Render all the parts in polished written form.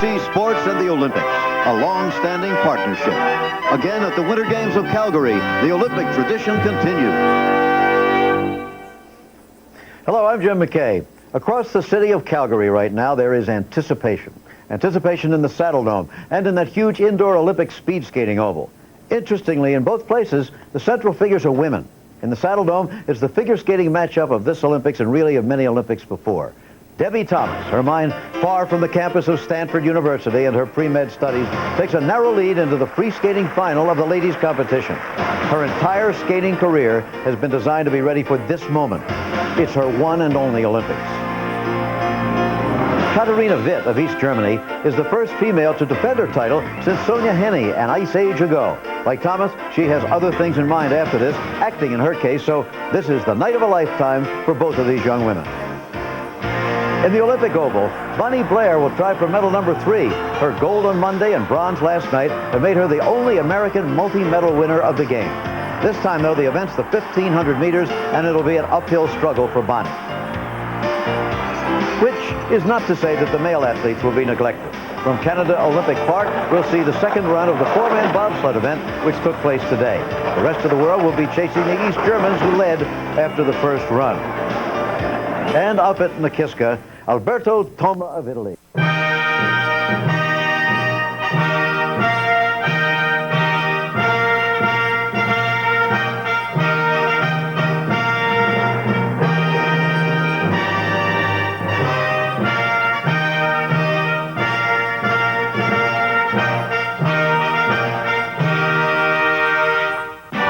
Sports and the Olympics, a long-standing partnership. Again, at the Winter Games of Calgary, the Olympic tradition continues. Hello, I'm Jim McKay. Across the city of Calgary right now, there is anticipation. Anticipation in the Saddle Dome and in that huge indoor Olympic speed skating oval. Interestingly, in both places, the central figures are women. In the Saddle Dome, it's the figure skating matchup of this Olympics and really of many Olympics before. Debi Thomas, her mind far from the campus of Stanford University and her pre-med studies, takes a narrow lead into the free skating final of the ladies' competition. Her entire skating career has been designed to be ready for this moment. It's her one and only Olympics. Katarina Witt of East Germany is the first female to defend her title since Sonia Henne an ice age ago. Like Thomas, she has other things in mind after this, acting in her case, so this is the night of a lifetime for both of these young women. In the Olympic Oval, Bonnie Blair will try for medal number 3. Her gold on Monday and bronze last night have made her the only American multi-medal winner of the game. This time, though, the event's the 1,500 meters, and it'll be an uphill struggle for Bonnie. Which is not to say that the male athletes will be neglected. From Canada Olympic Park, we'll see the second run of the 4-man bobsled event, which took place today. The rest of the world will be chasing the East Germans, who led after the first run. And up at Nakiska, Alberto Toma of Italy.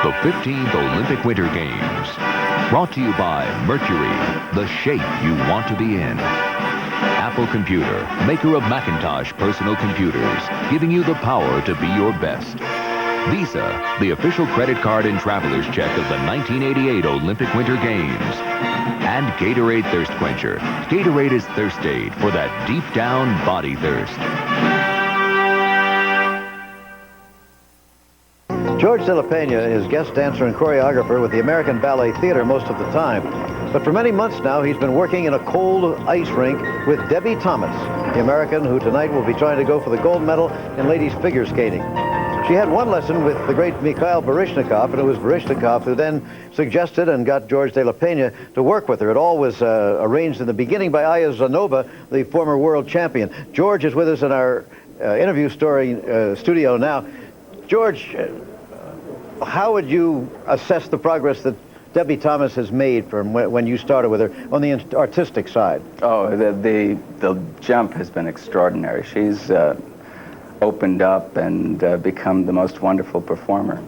The 15th Olympic Winter Games. Brought to you by Mercury, the shape you want to be in. Apple Computer, maker of Macintosh personal computers, giving you the power to be your best. Visa, the official credit card and traveler's check of the 1988 Olympic Winter Games. And Gatorade Thirst Quencher. Gatorade is thirst aid for that deep down body thirst. George de la Pena is guest dancer and choreographer with the American Ballet Theater most of the time. But for many months now, he's been working in a cold ice rink with Debi Thomas, the American who tonight will be trying to go for the gold medal in ladies figure skating. She had one lesson with the great Mikhail Baryshnikov, and it was Baryshnikov who then suggested and got George de la Pena to work with her. It all was arranged in the beginning by Aya Zanova, the former world champion. George is with us in our interview studio now. George, how would you assess the progress that Debi Thomas has made from when you started with her on the artistic side? Oh, the jump has been extraordinary. She's opened up and become the most wonderful performer.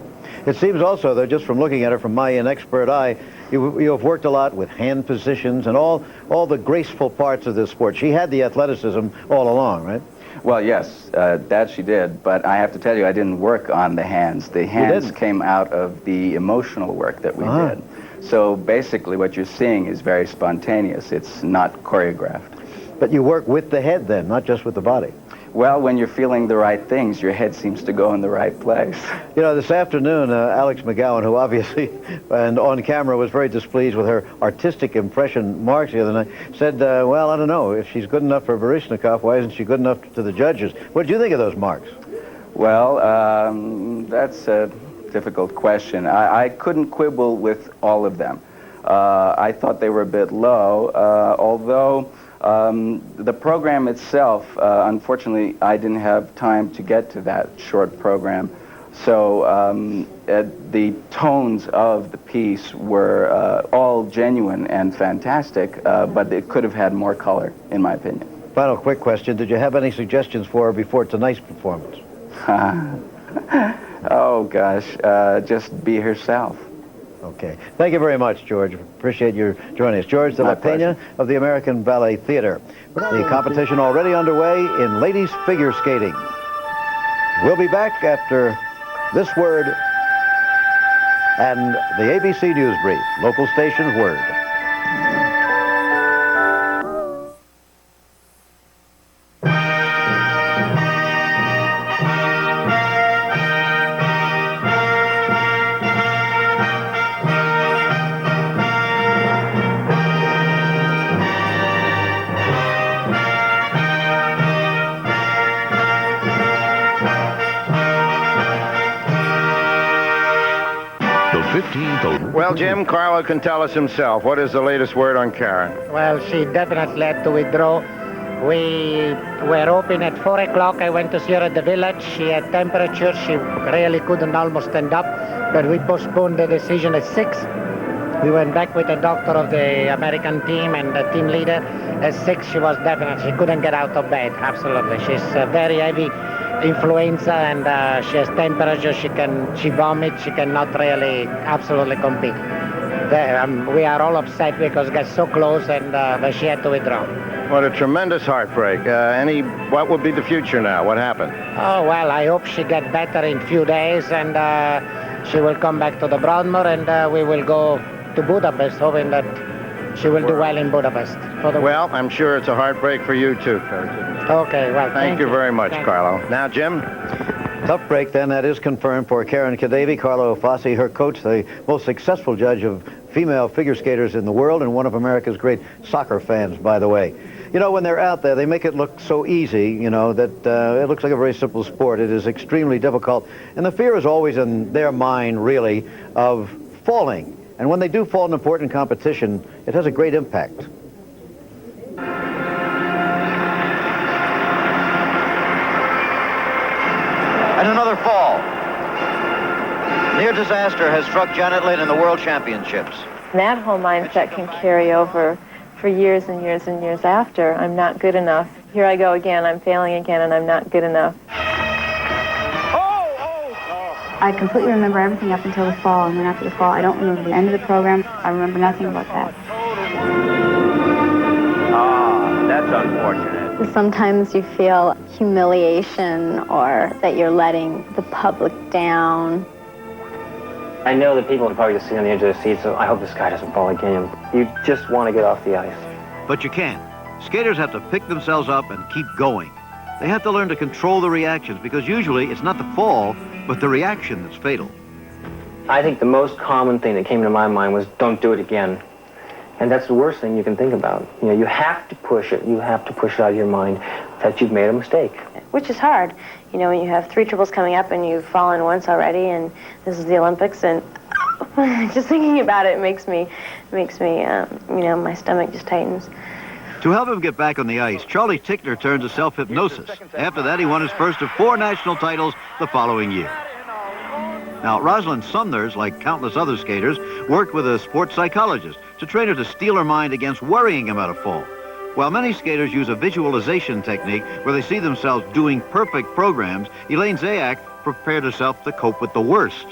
It seems also, though, just from looking at her from my inexpert eye, you have worked a lot with hand positions and all the graceful parts of this sport. She had the athleticism all along, right? Well, yes, that she did, but I have to tell you, I didn't work on the hands. The hands came out of the emotional work that we did. So basically what you're seeing is very spontaneous. It's not choreographed. But you work with the head then, not just with the body. Well, when you're feeling the right things, your head seems to go in the right place. You know, this afternoon, Alex McGowan, who obviously, and on camera, was very displeased with her artistic impression marks the other night, said, well, I don't know, if she's good enough for Baryshnikov, why isn't she good enough to the judges? What did you think of those marks? Well, that's a difficult question. I couldn't quibble with all of them. I thought they were a bit low, although the program itself, unfortunately, I didn't have time to get to that short program. So the tones of the piece were all genuine and fantastic, but it could have had more color, in my opinion. Final quick question. Did you have any suggestions for her before tonight's performance? Oh, gosh, just be herself. Okay. Thank you very much, George. Appreciate your joining us. George de la Pena of the American Ballet Theater. The competition already underway in ladies figure skating. We'll be back after this word and the ABC News Brief, local station's word. Well, Jim, Carlo can tell us himself. What is the latest word on Caryn? Well, she definitely had to withdraw. We were open at 4 o'clock. I went to see her at the village. She had temperature. She really couldn't almost stand up, but we postponed the decision at 6. We went back with the doctor of the American team and the team leader. At 6, she was definitely, she couldn't get out of bed, absolutely. She's very heavy influenza and she has temperature. She vomits. She cannot really absolutely compete. We are all upset because it got so close and but she had to withdraw. What a tremendous heartbreak. What would be the future now? What happened? Oh, well, I hope she get better in a few days and she will come back to the Broadmoor and we will go to Budapest, hoping that she will do well in Budapest. Well, I'm sure it's a heartbreak for you too. Okay, well, thank you very much, Carlo. Now, Jim? Tough break then, that is confirmed for Caryn Kadavy. Carlo Fassi, her coach, the most successful judge of female figure skaters in the world and one of America's great soccer fans, by the way. You know, when they're out there, they make it look so easy, you know, that it looks like a very simple sport. It is extremely difficult. And the fear is always in their mind, really, of falling. And when they do fall in important competition, it has a great impact. And another fall. Near disaster has struck Janet Lynn in the World Championships. That whole mindset can carry over for years and years and years after. I'm not good enough. Here I go again. I'm failing again, and I'm not good enough. I completely remember everything up until the fall, and then after the fall, I don't remember the end of the program. I remember nothing about that. That's unfortunate. Sometimes you feel humiliation or that you're letting the public down. I know that people are probably just sitting on the edge of their seat, so I hope this guy doesn't fall again. You just want to get off the ice. But you can't. Skaters have to pick themselves up and keep going. They have to learn to control the reactions because usually it's not the fall, but the reaction that's fatal. I think the most common thing that came to my mind was, don't do it again. And that's the worst thing you can think about. You know, you have to push it. You have to push it out of your mind that you've made a mistake. Which is hard. You know, when you have 3 triples coming up and you've fallen once already, and this is the Olympics, and just thinking about it makes me, you know, my stomach just tightens. To help him get back on the ice, Charlie Tickner turned to self-hypnosis. After that, he won his first of 4 national titles the following year. Now, Rosalind Sumners, like countless other skaters, worked with a sports psychologist to train her to steel her mind against worrying about a fall. While many skaters use a visualization technique where they see themselves doing perfect programs, Elaine Zayak prepared herself to cope with the worst.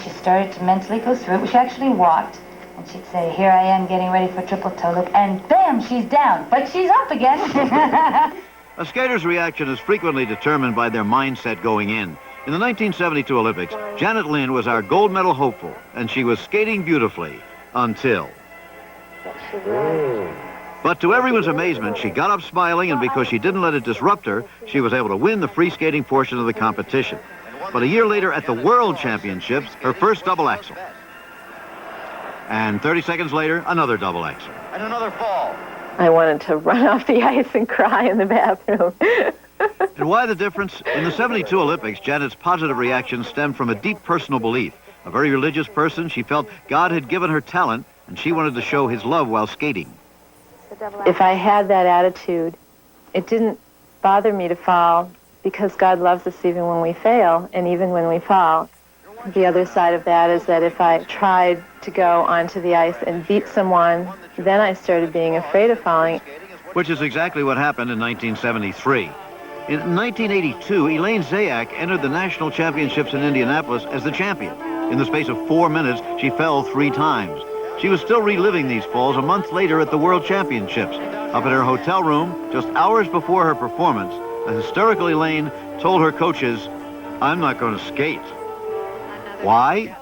She started to mentally go through it. She actually walked, and she'd say, here I am getting ready for triple toe loop, and bam, she's down, but she's up again. A skater's reaction is frequently determined by their mindset going in. In the 1972 Olympics, Janet Lynn was our gold medal hopeful, and she was skating beautifully until... But to everyone's amazement, she got up smiling, and because she didn't let it disrupt her, she was able to win the free skating portion of the competition. But a year later at the World Championships, her first double axel. And 30 seconds later, another double axel. And another fall. I wanted to run off the ice and cry in the bathroom. And why the difference? In the 72 Olympics, Janet's positive reaction stemmed from a deep personal belief. A very religious person, she felt God had given her talent, and she wanted to show his love while skating. If I had that attitude, it didn't bother me to fall because God loves us even when we fail and even when we fall. The other side of that is that if I tried to go onto the ice and beat someone, then I started being afraid of falling. Which is exactly what happened in 1973. In 1982, Elaine Zayak entered the national championships in Indianapolis as the champion. In the space of 4 minutes, she fell 3 times. She was still reliving these falls a month later at the World Championships. Up at her hotel room, just hours before her performance, the hysterical Elaine told her coaches, I'm not going to skate. Why?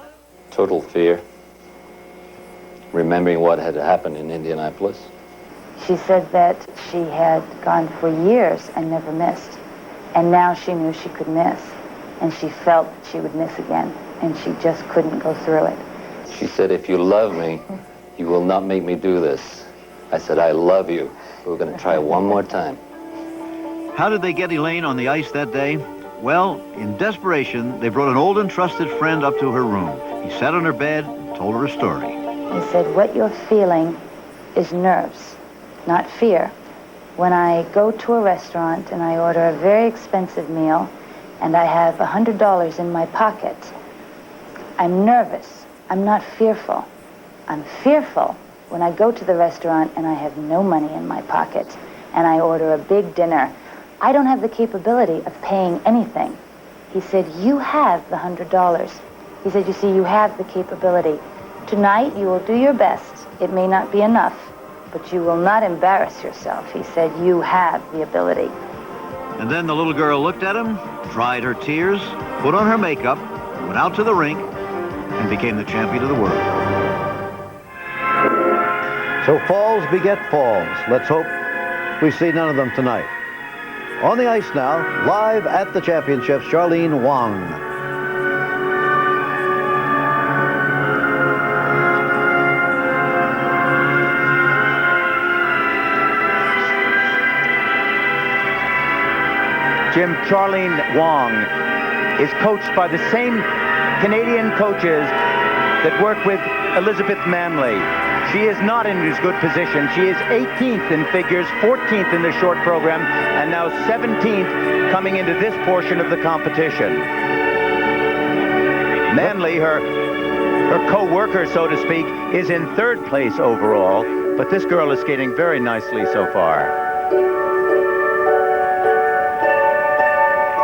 Total fear. Remembering what had happened in Indianapolis. She said that she had gone for years and never missed. And now she knew she could miss. And she felt that she would miss again. And she just couldn't go through it. She said, if you love me, you will not make me do this. I said, I love you. We're going to try one more time. How did they get Elaine on the ice that day? Well, in desperation, they brought an old and trusted friend up to her room. He sat on her bed and told her a story. He said, what you're feeling is nerves, not fear. When I go to a restaurant and I order a very expensive meal and I have $100 in my pocket, I'm nervous. I'm not fearful. I'm fearful when I go to the restaurant and I have no money in my pocket and I order a big dinner. I don't have the capability of paying anything. He said, you have the $100. He said, you see, you have the capability. Tonight, you will do your best. It may not be enough, but you will not embarrass yourself. He said, you have the ability. And then the little girl looked at him, dried her tears, put on her makeup, went out to the rink, and became the champion of the world. So falls beget falls. Let's hope we see none of them tonight. On the ice now, live at the championships, Charlene Wong. Jim, Charlene Wong is coached by the same Canadian coaches that work with Elizabeth Manley. She is not in as good position. She is 18th in figures, 14th in the short program, and now 17th coming into this portion of the competition. Manley, her co-worker, so to speak, is in third place overall, but this girl is skating very nicely so far.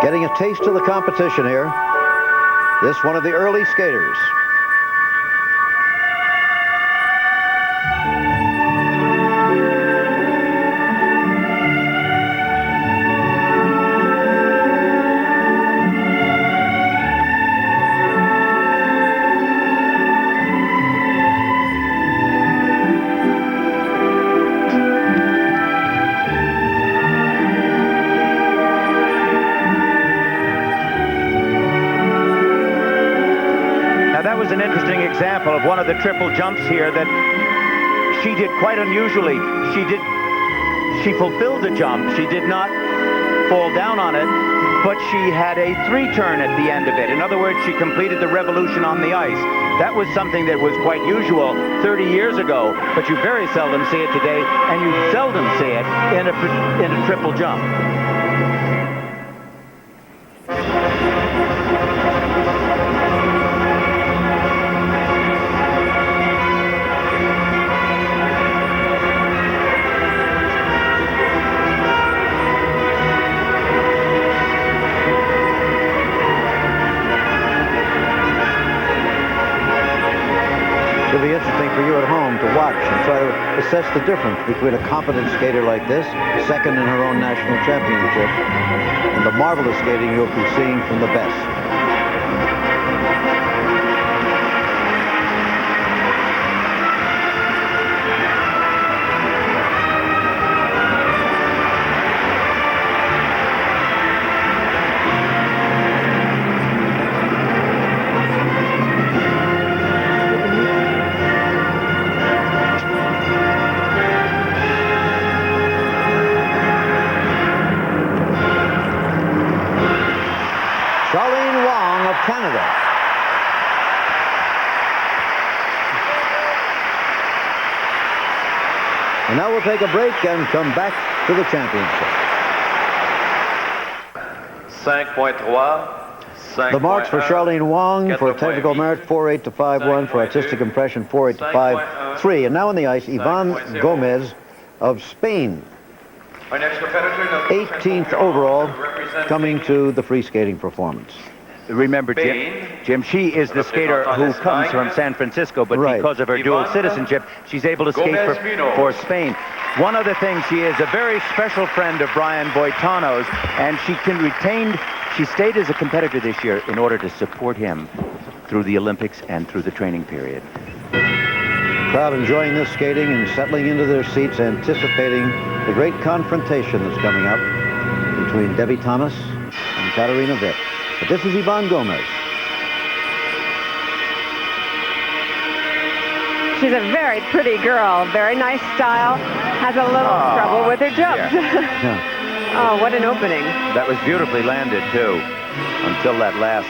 Getting a taste of the competition here. This one of the early skaters. Example of one of the triple jumps here that she did quite unusually. She fulfilled the jump. She did not fall down on it, but she had a 3-turn at the end of it. In other words, she completed the revolution on the ice. That was something that was quite usual 30 years ago, but you very seldom see it today, and you seldom see it in a triple jump. It'll be interesting for you at home to watch and try to assess the difference between a competent skater like this, second in her own national championship, and the marvelous skating you'll be seeing from the best. Charlene Wong of Canada. And now we'll take a break and come back to the championship. 5.3. The marks for Charlene Wong for technical merit 4.8 to 5.1, for artistic impression 4.8 to 5.3. And now on the ice, Yvonne Gomez of Spain. Our next competitor, 18th overall, coming to the free skating performance. Remember, Jim, she is the skater who comes from San Francisco, but because of her dual citizenship, she's able to skate for Spain. One other thing, she is a very special friend of Brian Boitano's, and she stayed as a competitor this year in order to support him through the Olympics and through the training period. Crowd enjoying this skating and settling into their seats, anticipating the great confrontation that's coming up between Debi Thomas and Katarina Witt. But this is Yvonne Gomez. She's a very pretty girl, very nice style, has a little trouble with her jumps. Yeah. Oh, what an opening. That was beautifully landed, too, until that last.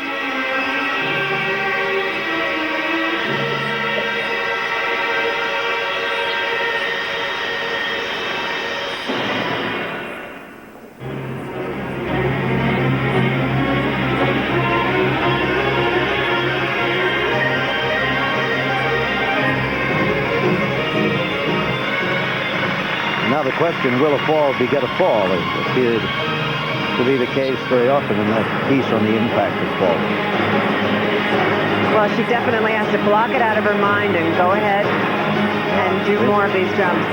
question, will a fall beget a fall? It appeared to be the case very often in that piece on the impact of fall. Well, she definitely has to block it out of her mind and go ahead and do more of these jumps.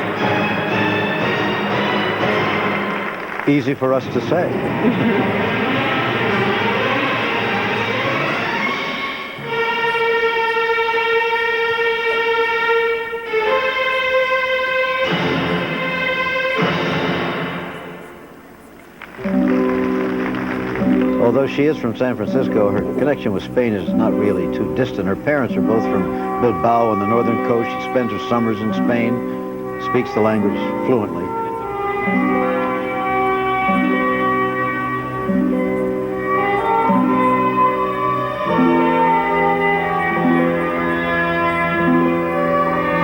Easy for us to say. Although she is from San Francisco, her connection with Spain is not really too distant. Her parents are both from Bilbao on the northern coast. She spends her summers in Spain, speaks the language fluently.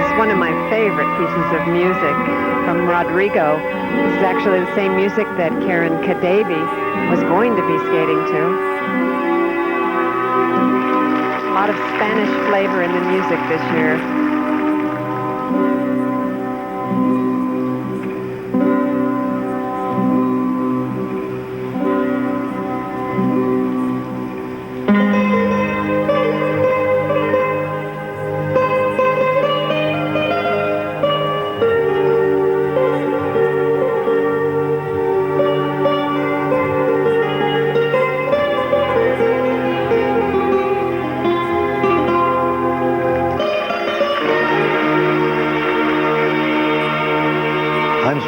It's one of my favorite pieces of music from Rodrigo. This is actually the same music that Kadavy was going to be skating to. A lot of Spanish flavor in the music this year.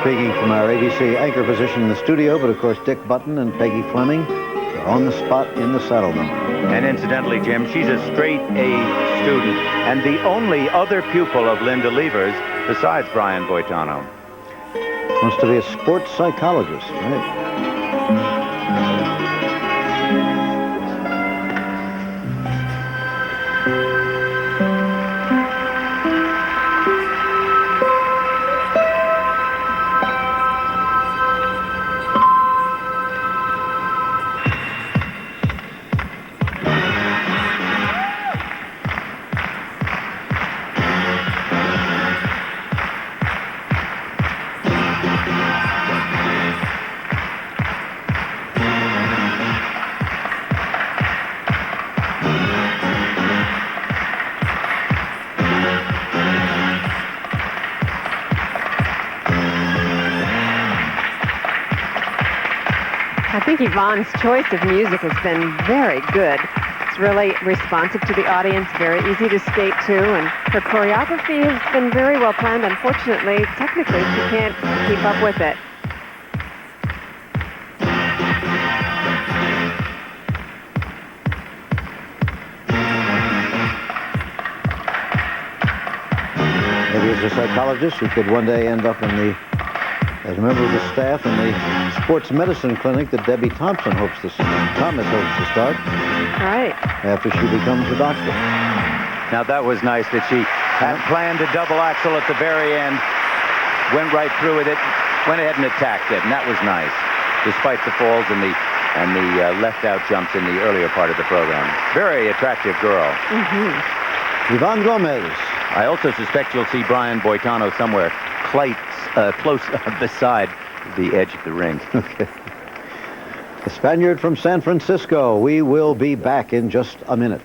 Speaking from our ABC anchor position in the studio, but of course Dick Button and Peggy Fleming are on the spot in the saddle number. And incidentally, Jim, she's a straight A student and the only other pupil of Linda Lever's besides Brian Boitano. Wants to be a sports psychologist, right? I think Yvonne's choice of music has been very good. It's really responsive to the audience, very easy to skate to, and her choreography has been very well planned. Unfortunately, technically, she can't keep up with it. Maybe as a psychologist, she could one day end up as a member of the staff in the sports medicine clinic that Debi Thomas hopes to start. Right. After she becomes a doctor. Now that was nice that she had planned a double axel at the very end, went right through with it, went ahead and attacked it, and that was nice, despite the falls and the left out jumps in the earlier part of the program. Very attractive girl. Yvonne Gomez. I also suspect you'll see Brian Boitano somewhere close beside the edge of the ring. Okay. The Spaniard from San Francisco. We will be back in just a minute.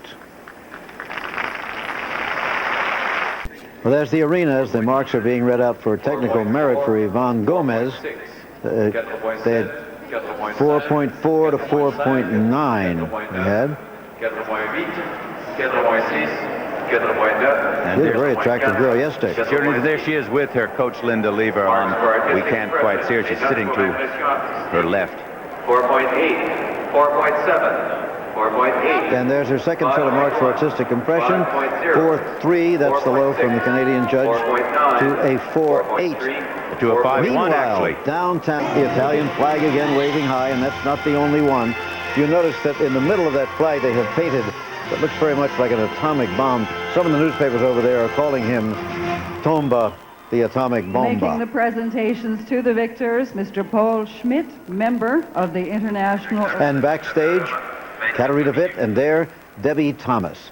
Well, there's the arena as the marks are being read out for technical merit for Yvonne Gomez. They had 4.4 to 4.9 we had. And a very attractive girl yesterday. There she is with her coach, Linda Lever. We can't quite see her. She's sitting to her left. 4.8, 4.7, 4.8. And there's her second set of marks for artistic compression. 4.3, that's the low from the Canadian judge, to a 4.8. To a 5.1, actually. Downtown, the Italian flag again waving high, and that's not the only one. You notice that in the middle of that flag they have painted what looks very much like an atomic bomb. Some of the newspapers over there are calling him Tomba, the atomic bomba. Making the presentations to the victors, Mr. Paul Schmidt, member of the International... And backstage, Katarina Witt, and there, Debi Thomas.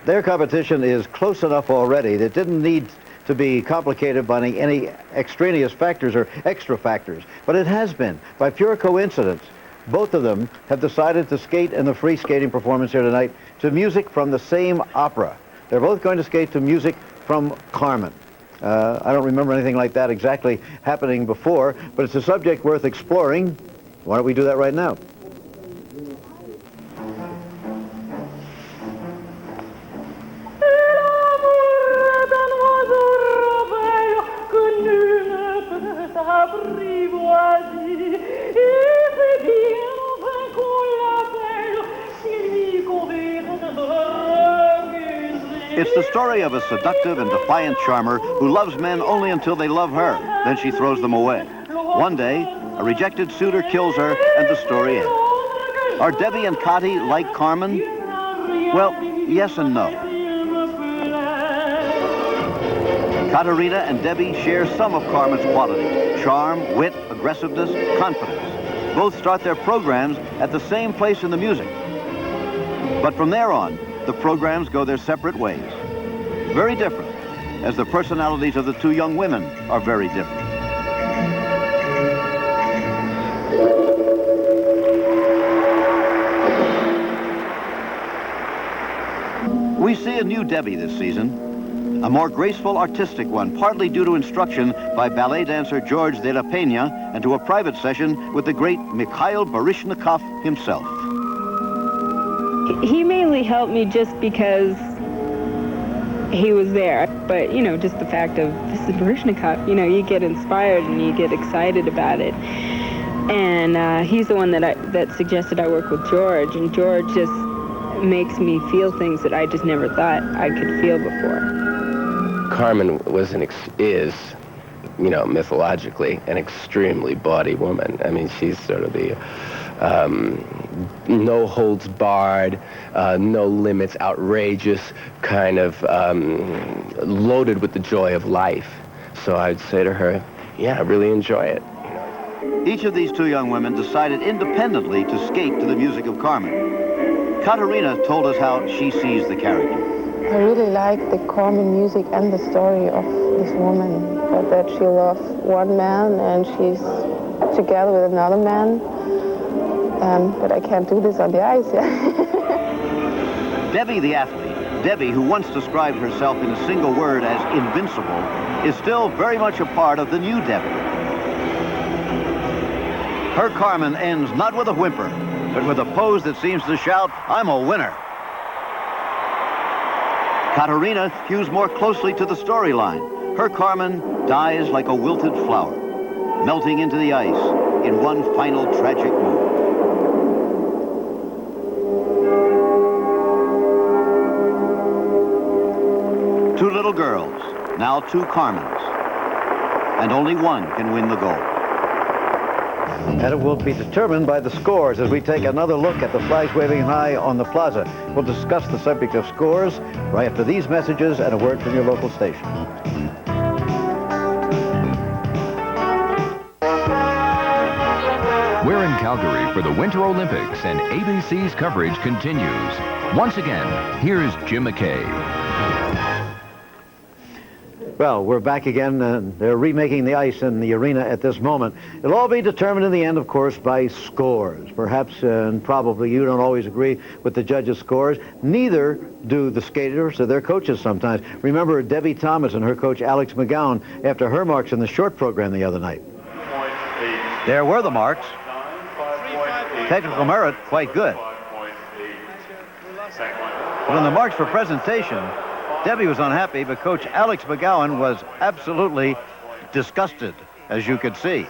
Their competition is close enough already that it didn't need to be complicated by any extraneous factors or extra factors, but it has been by pure coincidence. Both of them have decided to skate in the free skating performance here tonight to music from the same opera. They're both going to skate to music from Carmen. I don't remember anything like that exactly happening before, but it's a subject worth exploring. Why don't we do that right now? It's the story of a seductive and defiant charmer who loves men only until they love her. Then she throws them away. One day, a rejected suitor kills her, and the story ends. Are Debi and Kati like Carmen? Well, yes and no. Katarina and Debi share some of Carmen's qualities: charm, wit, aggressiveness, confidence. Both start their programs at the same place in the music. But from there on, the programs go their separate ways. Very different, as the personalities of the two young women are very different. We see a new Debi this season, a more graceful, artistic one, partly due to instruction by ballet dancer George de la Pena and to a private session with the great Mikhail Baryshnikov himself. He mainly helped me just because he was there. But, you know, just the fact of, this is Baryshnikov, you know, you get inspired and you get excited about it. And he's the one that suggested I work with George, and George just makes me feel things that I just never thought I could feel before. Carmen was is, you know, mythologically an extremely bawdy woman. I mean, she's sort of the no holds barred, no limits, outrageous, kind of loaded with the joy of life. So I'd say to her, yeah, really enjoy it. Each of these two young women decided independently to skate to the music of Carmen. Katarina told us how she sees the character. I really like the Carmen music and the story of this woman, but that she loves one man and she's together with another man. But I can't do this on the ice, yeah. Debi the athlete, Debi, who once described herself in a single word as invincible, is still very much a part of the new Debi. Her Carmen ends not with a whimper, but with a pose that seems to shout, "I'm a winner." Katarina hews more closely to the storyline. Her Carmen dies like a wilted flower, melting into the ice in one final tragic move. Two little girls, now two Carmens, and only one can win the gold. And it will be determined by the scores as we take another look at the flags waving high on the plaza. We'll discuss the subject of scores right after these messages and a word from your local station. We're in Calgary for the Winter Olympics, and ABC's coverage continues. Once again, here's Jim McKay. Well, we're back again, and they're remaking the ice in the arena at this moment. It'll all be determined in the end, of course, by scores. Perhaps, and probably, you don't always agree with the judges' scores. Neither do the skaters or their coaches sometimes. Remember Debi Thomas and her coach Alex McGowan after her marks in the short program the other night. There were the marks. Technical merit, quite good. But on the marks for presentation, Debi was unhappy, but Coach Alex McGowan was absolutely disgusted, as you could see.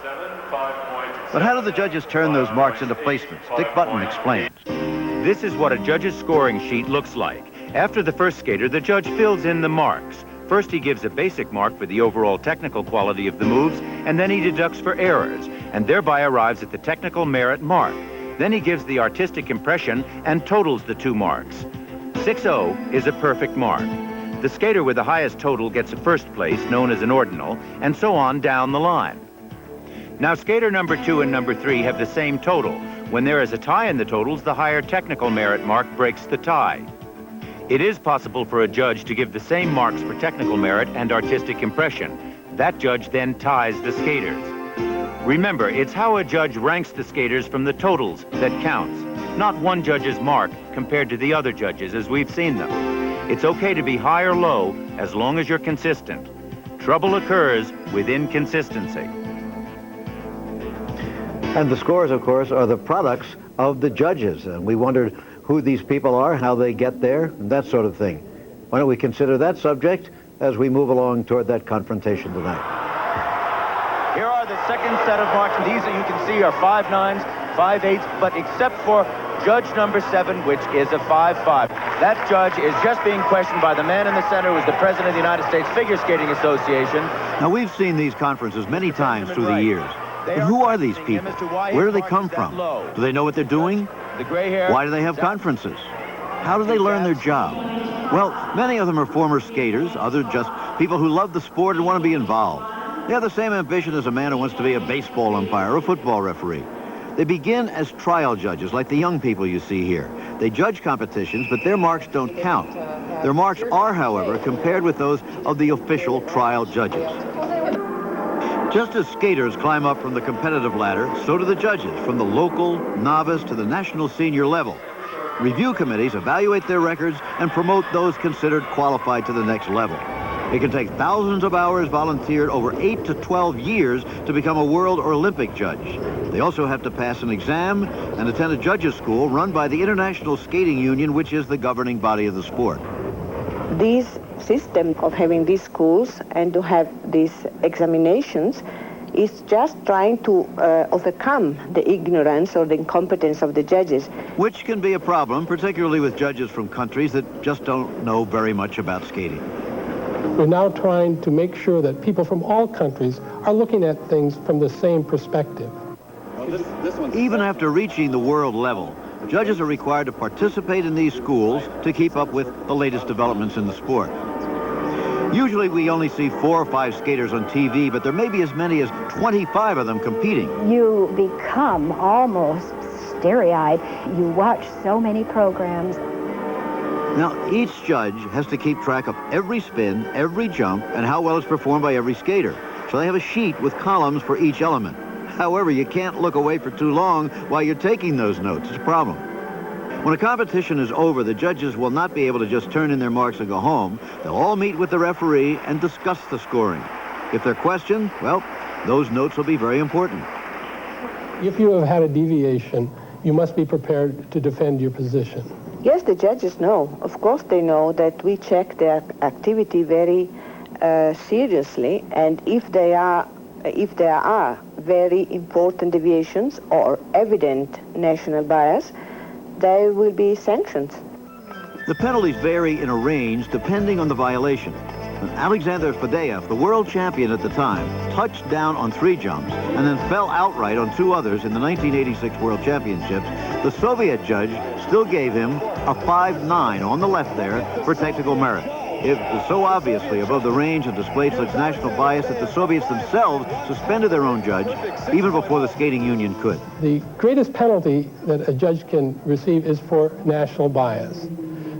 But how do the judges turn those marks into placements? Dick Button explains. This is what a judge's scoring sheet looks like. After the first skater, the judge fills in the marks. First, he gives a basic mark for the overall technical quality of the moves, and then he deducts for errors, and thereby arrives at the technical merit mark. Then he gives the artistic impression and totals the two marks. 6-0 is a perfect mark. The skater with the highest total gets a first place, known as an ordinal, and so on down the line. Now, skater number 2 and number 3 have the same total. When there is a tie in the totals, the higher technical merit mark breaks the tie. It is possible for a judge to give the same marks for technical merit and artistic impression. That judge then ties the skaters. Remember, it's how a judge ranks the skaters from the totals that counts, not one judge's mark compared to the other judges as we've seen them. It's okay to be high or low as long as you're consistent. Trouble occurs with inconsistency. And the scores, of course, are the products of the judges. And we wondered who these people are, how they get there, and that sort of thing. Why don't we consider that subject as we move along toward that confrontation tonight. Here are the second set of marks. These that you can see are 5.9s, 5.8s, but except for judge number 7, which is a 5.5. That judge is just being questioned by the man in the center, who is the president of the United States Figure Skating Association. Now, we've seen these conferences many times through the years. But who are these people? Where do they come from? Do they know what they're doing? Why do they have conferences? How do they learn their job? Well, many of them are former skaters, others just people who love the sport and want to be involved. They have the same ambition as a man who wants to be a baseball umpire or a football referee. They begin as trial judges, like the young people you see here. They judge competitions, but their marks don't count. Their marks are, however, compared with those of the official trial judges. Just as skaters climb up from the competitive ladder, so do the judges, from the local, novice to the national senior level. Review committees evaluate their records and promote those considered qualified to the next level. It can take thousands of hours volunteered over 8 to 12 years to become a world or Olympic judge. They also have to pass an exam and attend a judges' school run by the International Skating Union, which is the governing body of the sport. This system of having these schools and to have these examinations is just trying to overcome the ignorance or the incompetence of the judges. Which can be a problem, particularly with judges from countries that just don't know very much about skating. We're now trying to make sure that people from all countries are looking at things from the same perspective. Even after reaching the world level, judges are required to participate in these schools to keep up with the latest developments in the sport. Usually we only see 4 or 5 skaters on TV, but there may be as many as 25 of them competing. You become almost starry-eyed. You watch so many programs. Now, each judge has to keep track of every spin, every jump, and how well it's performed by every skater. So they have a sheet with columns for each element. However, you can't look away for too long while you're taking those notes. It's a problem. When a competition is over, the judges will not be able to just turn in their marks and go home. They'll all meet with the referee and discuss the scoring. If they're questioned, well, those notes will be very important. If you have had a deviation, you must be prepared to defend your position. Yes, the judges know. Of course they know that we check their activity very seriously, and if there are very important deviations or evident national bias, there will be sanctions. The penalties vary in a range depending on the violation. When Alexander Fadeev, the world champion at the time, touched down on 3 jumps and then fell outright on 2 others in the 1986 World Championships, the Soviet judge still gave him a 5.9 on the left there for technical merit. It was so obviously above the range and displayed such national bias that the Soviets themselves suspended their own judge even before the skating union could. The greatest penalty that a judge can receive is for national bias.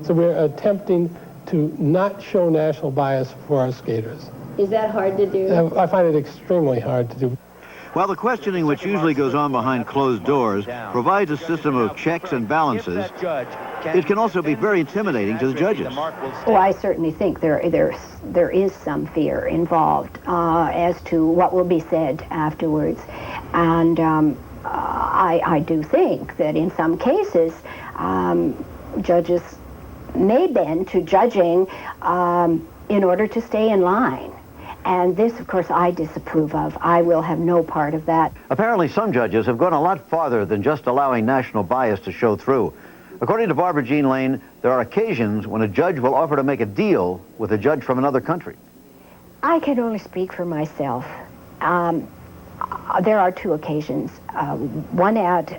So we're attempting to not show national bias for our skaters. Is that hard to do? I find it extremely hard to do. While the questioning, which usually goes on behind closed doors, provides a system of checks and balances, it can also be very intimidating to the judges. Oh, I certainly think there is some fear involved as to what will be said afterwards. And I do think that in some cases, judges may bend to judging in order to stay in line. And this, of course, I disapprove of. I will have no part of that. Apparently, some judges have gone a lot farther than just allowing national bias to show through. According to Barbara Jean Lane, there are occasions when a judge will offer to make a deal with a judge from another country. I can only speak for myself. There are 2 occasions, one at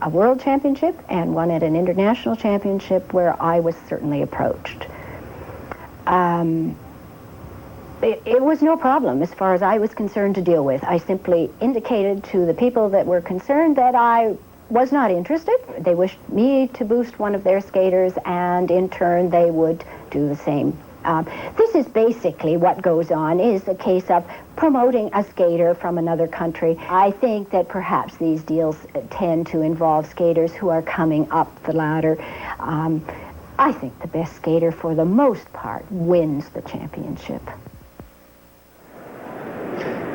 a world championship and one at an international championship where I was certainly approached. It was no problem as far as I was concerned to deal with. I simply indicated to the people that were concerned that I was not interested. They wished me to boost one of their skaters, and in turn they would do the same. This is basically what goes on, is a case of promoting a skater from another country. I think that perhaps these deals tend to involve skaters who are coming up the ladder. I think the best skater, for the most part, wins the championship.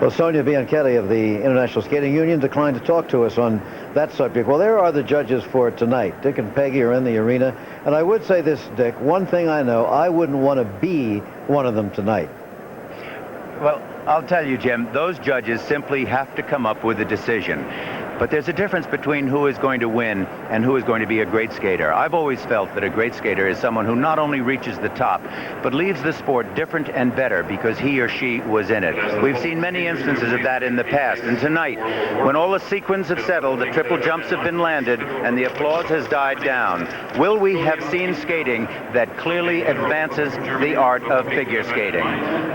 Well, Sonia Bianchetti of the International Skating Union declined to talk to us on that subject. Well, there are the judges for tonight. Dick and Peggy are in the arena. And I would say this, Dick, one thing I know, I wouldn't want to be one of them tonight. Well, I'll tell you, Jim, those judges simply have to come up with a decision. But there's a difference between who is going to win and who is going to be a great skater. I've always felt that a great skater is someone who not only reaches the top, but leaves the sport different and better because he or she was in it. We've seen many instances of that in the past. And tonight, when all the sequins have settled, the triple jumps have been landed, and the applause has died down, will we have seen skating that clearly advances the art of figure skating?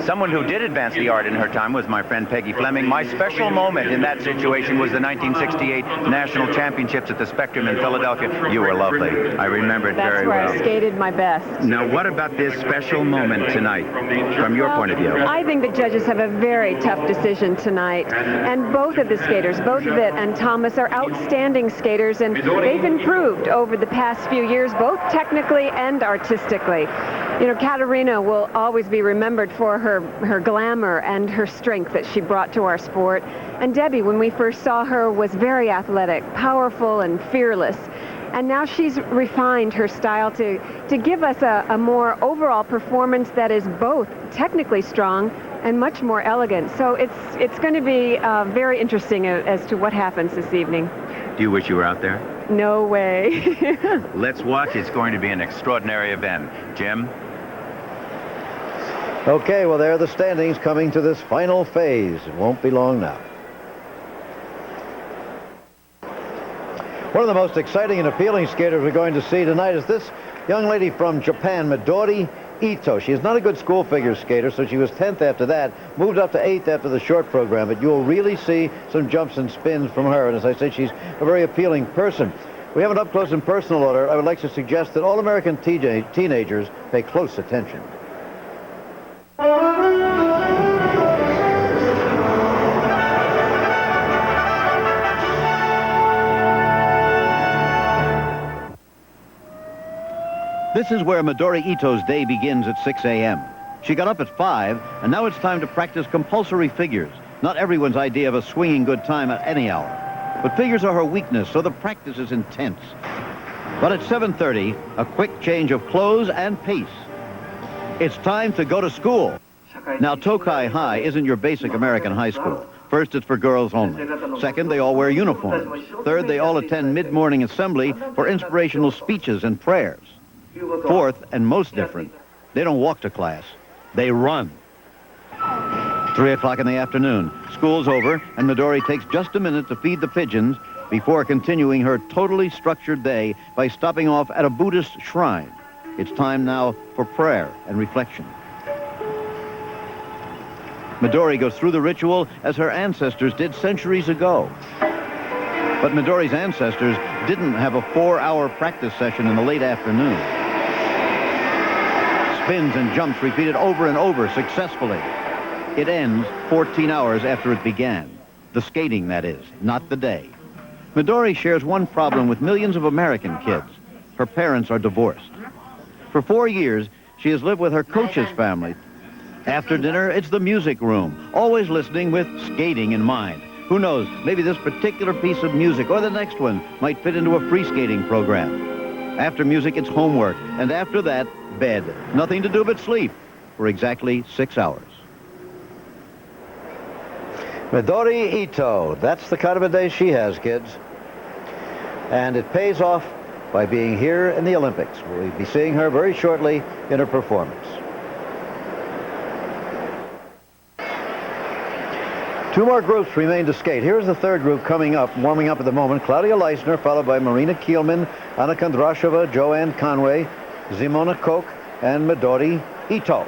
Someone who did advance the art in her time was my friend Peggy Fleming. My special moment in that situation was the 1968 National Championships at the Spectrum in Philadelphia. You were lovely. I remember it very well. That's where I skated my best. Now, what about this special moment tonight, from your point of view? I think the judges have a very tough decision tonight. And both of the skaters, both Witt and Thomas, are outstanding skaters, and they've improved over the past few years, both technically and artistically. You know, Katarina will always be remembered for her glamour and her strength that she brought to our sport. And Debi, when we first saw her, was very athletic, powerful, and fearless. And now she's refined her style to give us a more overall performance that is both technically strong and much more elegant. So it's going to be very interesting as to what happens this evening. Do you wish you were out there? No way. Let's watch. It's going to be an extraordinary event. Jim? Okay, well, there are the standings coming to this final phase. It won't be long now. One of the most exciting and appealing skaters we're going to see tonight is this young lady from Japan, Midori Ito. She is not a good school figure skater, so she was 10th after that, moved up to 8th after the short program, but you'll really see some jumps and spins from her, and as I said, she's a very appealing person. We have an up-close and personal order. I would like to suggest that all American teenagers pay close attention. This is where Midori Ito's day begins at 6 a.m. She got up at 5, and now it's time to practice compulsory figures. Not everyone's idea of a swinging good time at any hour. But figures are her weakness, so the practice is intense. But at 7:30, a quick change of clothes and pace. It's time to go to school. Now, Tokai High isn't your basic American high school. First, it's for girls only. Second, they all wear uniforms. Third, they all attend mid-morning assembly for inspirational speeches and prayers. Fourth, and most different, they don't walk to class. They run. 3 o'clock in the afternoon. School's over, and Midori takes just a minute to feed the pigeons before continuing her totally structured day by stopping off at a Buddhist shrine. It's time now for prayer and reflection. Midori goes through the ritual as her ancestors did centuries ago. But Midori's ancestors didn't have a 4-hour practice session in the late afternoon. Spins and jumps repeated over and over successfully. It ends 14 hours after it began. The skating, that is, not the day. Midori shares one problem with millions of American kids. Her parents are divorced. For 4 years, she has lived with her coach's family. After dinner, it's the music room, always listening with skating in mind. Who knows, maybe this particular piece of music or the next one might fit into a free skating program. After music, it's homework, and after that, bed. Nothing to do but sleep for exactly 6 hours. Midori Ito, that's the kind of a day she has, kids. And it pays off by being here in the Olympics. We'll be seeing her very shortly in her performance. 2 more groups remain to skate. Here's the third group coming up, warming up at the moment. Claudia Leistner, followed by Marina Kielmann, Anna Kondrashova, Joanne Conway, Zimona Koch, and Midori Ito.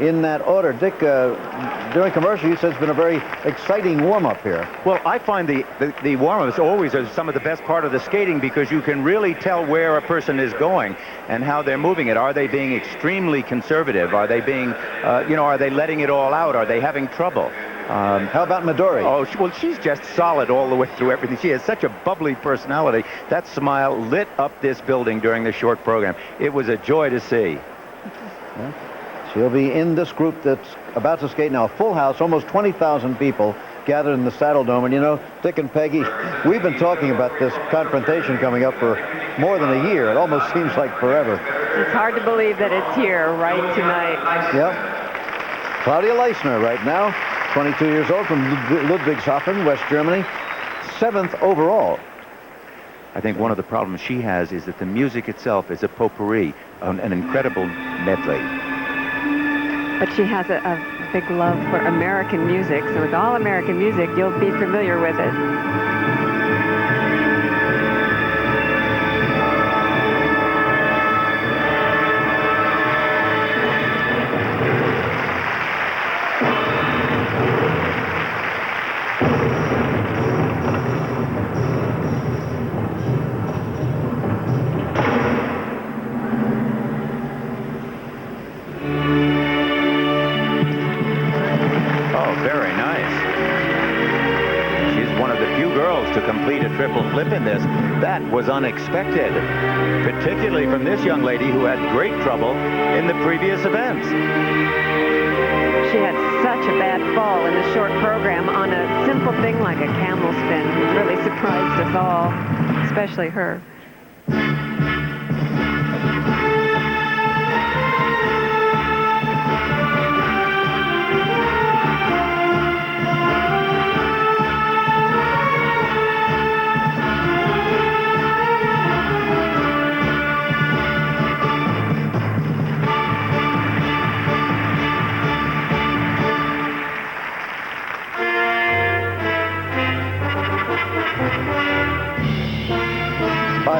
in that order. Dick, during commercial, you said it's been a very exciting warm-up here. Well, I find the warm-ups always are some of the best part of the skating because you can really tell where a person is going and how they're moving it. Are they being extremely conservative? Are they being, are they letting it all out? Are they having trouble? How about Midori? Oh, well, she's just solid all the way through everything. She has such a bubbly personality. That smile lit up this building during the short program. It was a joy to see. Yeah. She'll be in this group that's about to skate now. A full house, almost 20,000 people gathered in the Saddle Dome. And you know, Dick and Peggy, we've been talking about this confrontation coming up for more than a year. It almost seems like forever. It's hard to believe that it's here right tonight. Yep. Claudia Leistner right now, 22 years old, from Ludwigshafen, West Germany, 7th overall. I think one of the problems she has is that the music itself is a potpourri, an incredible medley. But she has a big love for American music, so with all American music, you'll be familiar with it. Triple flip in this. That was unexpected, particularly from this young lady who had great trouble in the previous events. She had such a bad fall in the short program on a simple thing like a camel spin. It really surprised us all, especially her.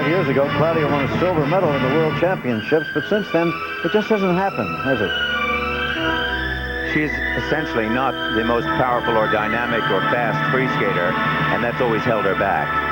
Years ago, Claudia won a silver medal in the World Championships, but since then, it just hasn't happened, has it? She's essentially not the most powerful or dynamic or fast free skater, and that's always held her back.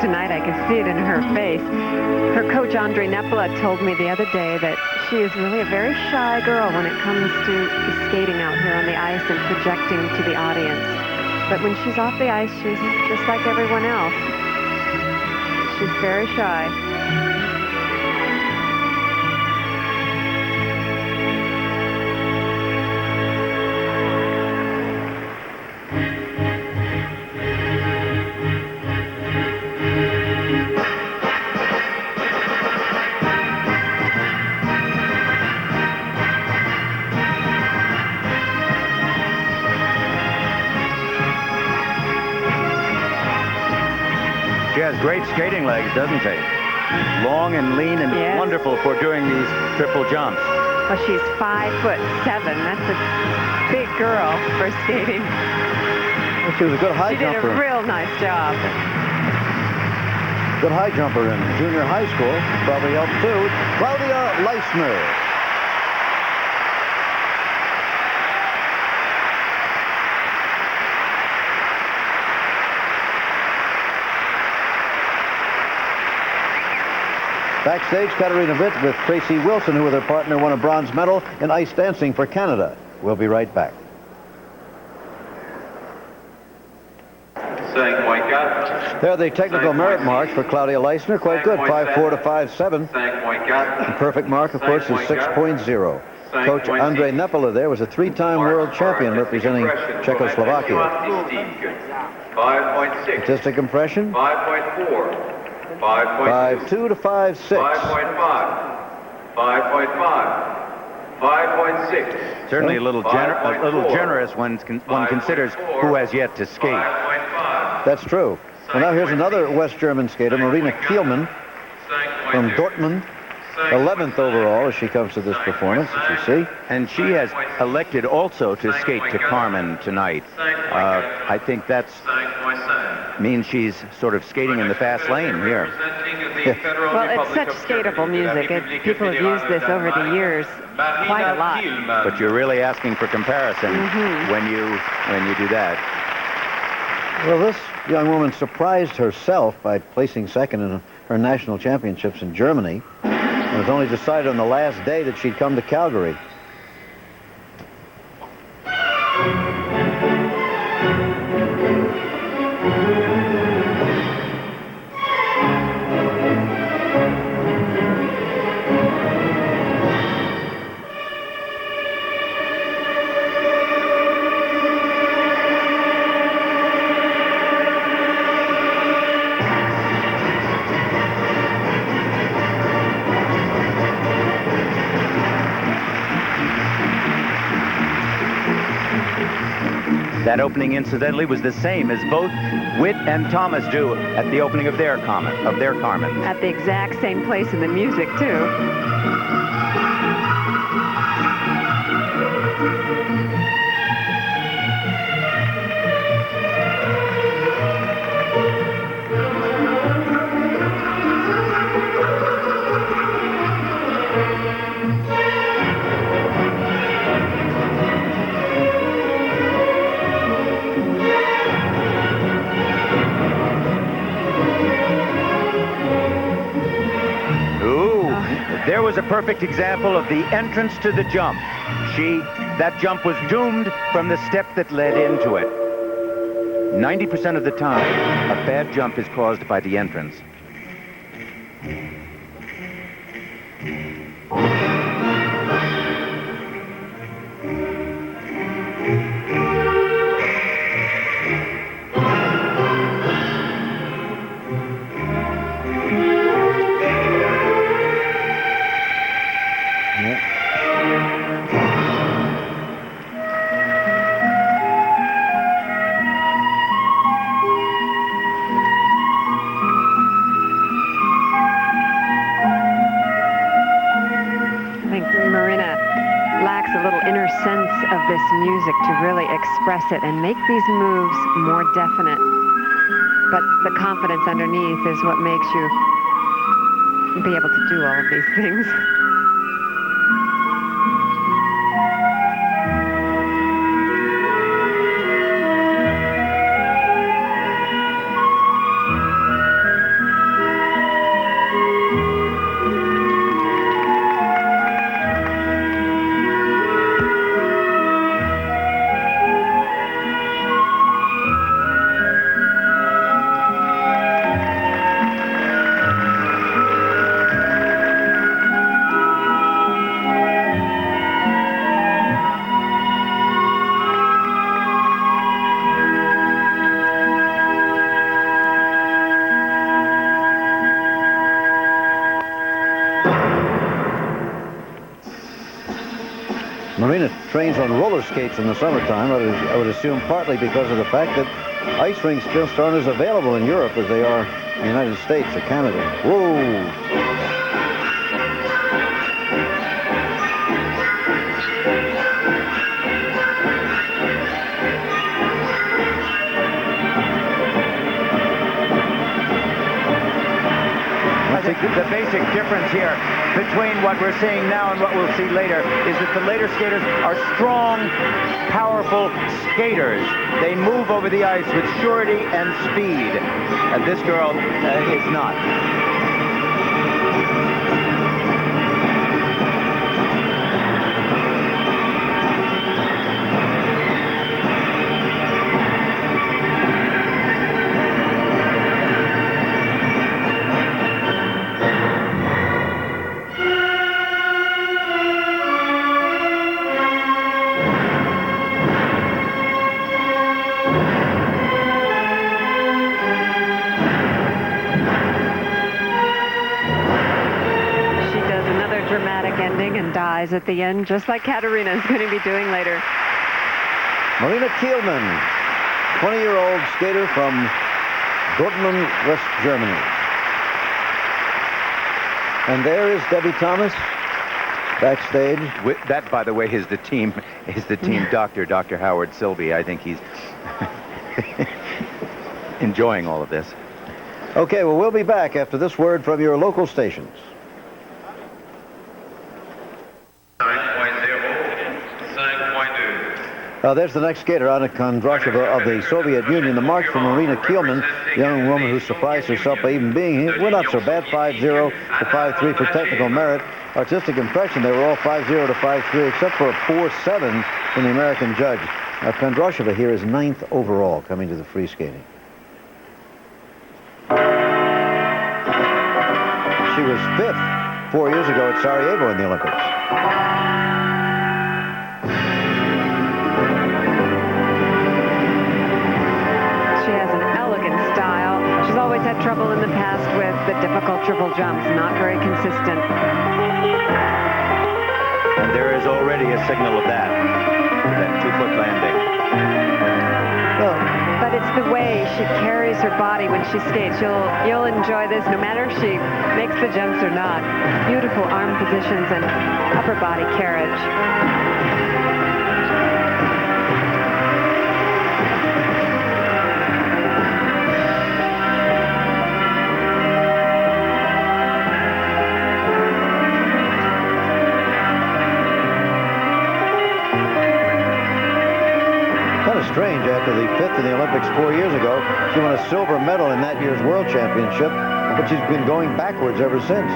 Tonight, I can see it in her face. Her coach, Andre Nepla, told me the other day that she is really a very shy girl when it comes to skating out here on the ice and projecting to the audience. But when she's off the ice, she's just like everyone else. She's very shy. She has great skating legs, doesn't she? Long and lean and wonderful for doing these triple jumps. Well, she's 5'7". That's a big girl for skating. Well, she was a good high jumper. She did a real nice job. Good high jumper in junior high school. Probably helped too. Claudia Leistner. Backstage, Katarina Witt with Tracy Wilson, who with her partner won a bronze medal in ice dancing for Canada. We'll be right back. There are the technical merit marks for Claudia Leistner. Quite good, 5'4" to 5'7". The perfect mark, of course, is 6.0. Coach Andrei Nepola there was a three-time world champion representing Czechoslovakia. 5.6. Statistic impression? 5.4. 5.2 to 5.6. 5.5. 5.5. 5.6. Certainly a little generous when one considers who has yet to skate. That's true. Well, now here's another West German skater, Marina Kielmann from Dortmund. 11th overall as she comes to this performance, as you see. And she has elected also to skate to Carmen tonight. I think that means she's sort of skating in the fast lane here. Well, it's such skatable music. People have used this over the years quite a lot. But you're really asking for comparison when you do that. Well, this young woman surprised herself by placing second in her national championships in Germany. It was only decided on the last day that she'd come to Calgary. That opening, incidentally, was the same as both Witt and Thomas do at the opening of their Carmen. At the exact same place in the music, too. There was a perfect example of the entrance to the jump. That jump was doomed from the step that led into it. 90% of the time, a bad jump is caused by the entrance. Music to really express it and make these moves more definite. But the confidence underneath is what makes you be able to do all of these things. Marina trains on roller skates in the summertime, I would assume partly because of the fact that ice rinks just aren't as available in Europe as they are in the United States or Canada. Whoa! The basic difference here between what we're seeing now and what we'll see later is that the later skaters are strong, powerful skaters. They move over the ice with surety and speed, and this girl is not. And dies at the end, just like Katarina is going to be doing later. Marina Kielmann, 20-year-old skater from Dortmund, West Germany. And there is Debi Thomas backstage. That, by the way, is the team doctor, Dr. Howard Sylvie. I think he's enjoying all of this. Okay, well, we'll be back after this word from your local stations. There's the next skater, Anna Kondrashova of the Soviet Union. The mark for Marina Kielmann, the young woman who surprised herself by even being here. We're not so bad, 5-0 to 5-3 for technical merit. Artistic impression, they were all 5-0 to 5-3, except for a 4-7 from the American judge. Kondrashova here is 9th overall coming to the free skating. She was 5th 4 years ago at Sarajevo in the Olympics. She's always had trouble in the past with the difficult triple jumps, not very consistent. And there is already a signal of that 2-foot landing. But it's the way she carries her body when she skates. You'll enjoy this no matter if she makes the jumps or not. Beautiful arm positions and upper body carriage. Strange, after the 5th in the Olympics 4 years ago, she won a silver medal in that year's World Championship, but she's been going backwards ever since.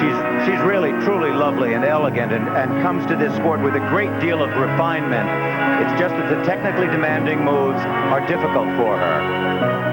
She's really, truly lovely and elegant and comes to this sport with a great deal of refinement. It's just that the technically demanding moves are difficult for her.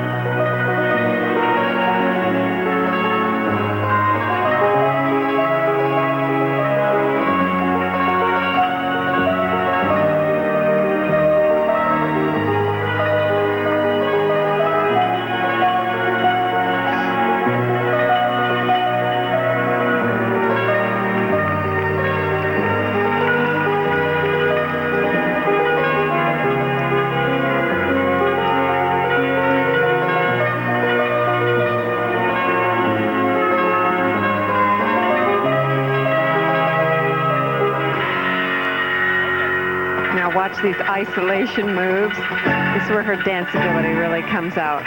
Watch these isolation moves. This is where her dance ability really comes out.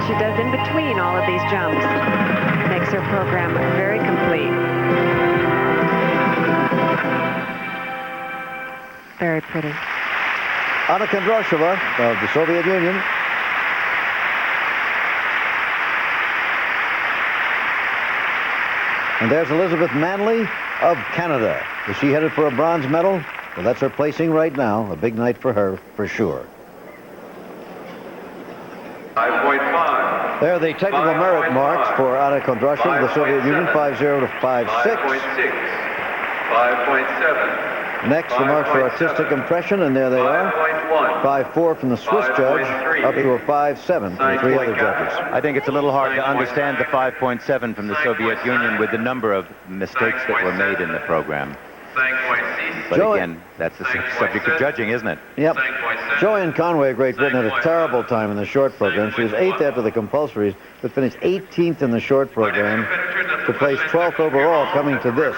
she does in between all of these jumps makes her program very complete. Very pretty. Anna Kondrashova of the Soviet Union. And there's Elizabeth Manley of Canada. Is she headed for a bronze medal? Well, that's her placing right now. A big night for her, for sure. 5.5. There are the technical merit marks for Anna Kondrashova of the Soviet Union, 5.0 to 5.6. 5.6. 5.7. Next, the marks for artistic impression, and there they are. 5.4 from the Swiss judge, up to a 5.7 from the three other judges. I think it's a little hard to understand the 5.7 from the Soviet Union with the number of mistakes that were made in the program. But again, that's the subject of judging, isn't it? Yep. Joanne Conway of Great Britain had a terrible time in the short program. She was 8th after the compulsories, but finished 18th in the short program to place 12th overall, coming to this.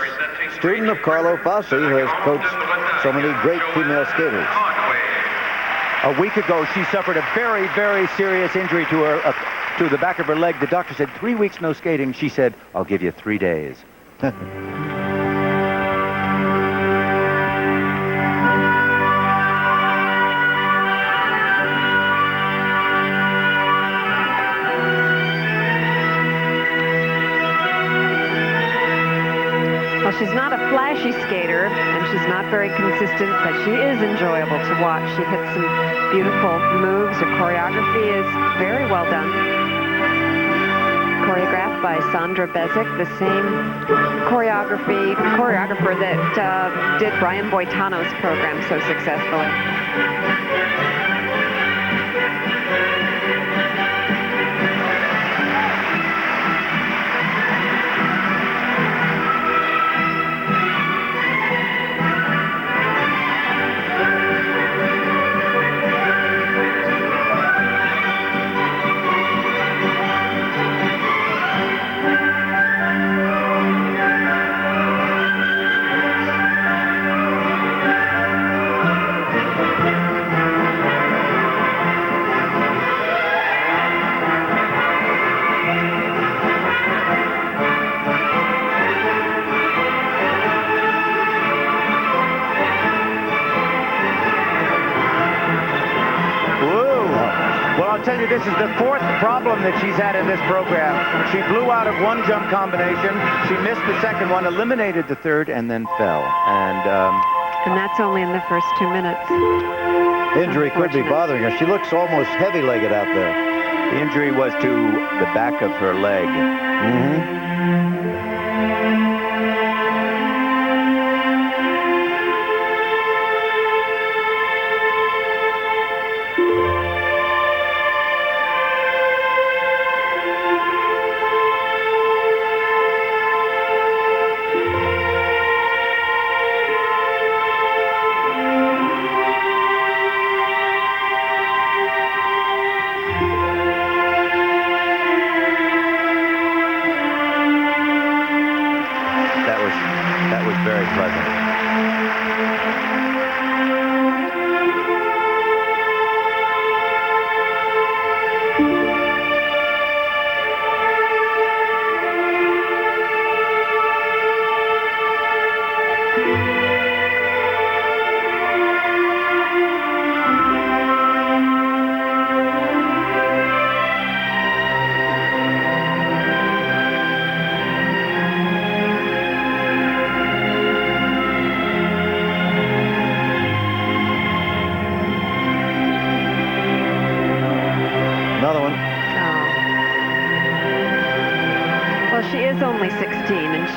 Student of Carlo Fassi, who has coached so many great female skaters. A week ago, she suffered a very, very serious injury to her to the back of her leg. The doctor said 3 weeks no skating. She said, "I'll give you 3 days." Well, she's not a flashy skater, and she's not very consistent, but she is enjoyable to watch. She hits some beautiful moves. Her choreography is very well done. Choreographed by Sandra Bezic, the same choreographer that did Brian Boitano's program so successfully. I'll tell you, this is the fourth problem that she's had in this program. She blew out of one jump combination, she missed the second one, eliminated the third, and then fell. And that's only in the first 2 minutes. Injury could be bothering her. She looks almost heavy-legged out there. The injury was to the back of her leg. Mm-hmm.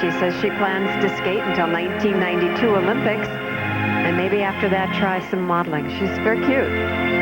She says she plans to skate until 1992 Olympics, and maybe after that try some modeling. She's very cute.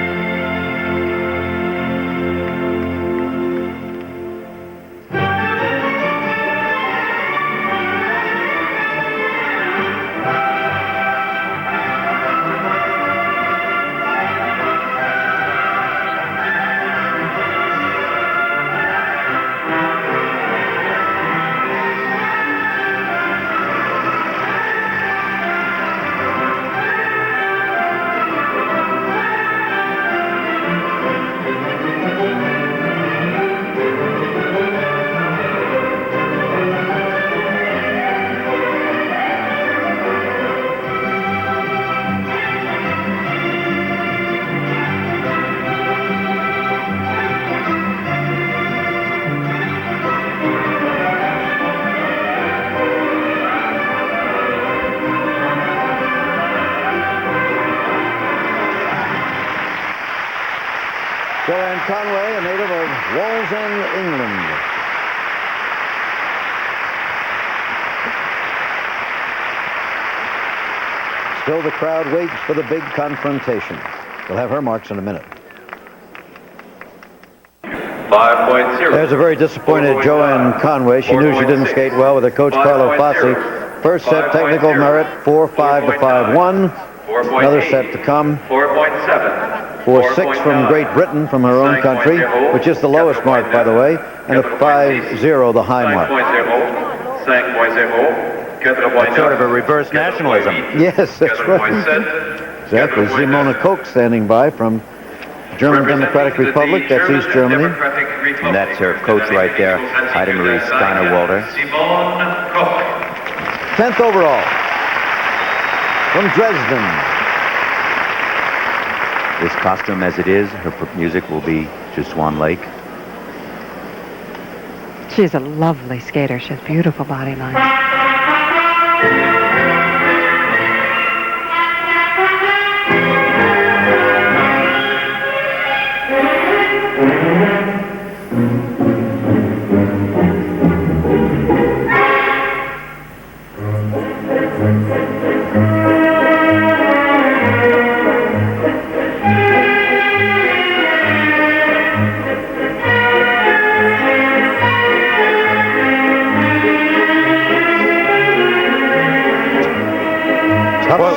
Wallsend, England. Still the crowd waits for the big confrontation. We'll have her marks in a minute. 5.0. There's a very disappointed Joanne Conway. She knew she didn't skate well with her coach Carlo Fassi. First set technical merit 4-5 to 5-1. Another set to come. 4.7. 4-6 from Great Britain, from her own country, which is the lowest mark, by the way, and a 5-0, the high mark. 5.0. That's sort of a reverse nationalism. Yes, that's right. Exactly. Simona Koch standing by from German Democratic Republic. That's East Germany. And that's her coach right there, Heidemarie Steiner-Walter. 10th overall from Dresden. This costume as it is, her music will be to Swan Lake. She's a lovely skater. She has beautiful body lines.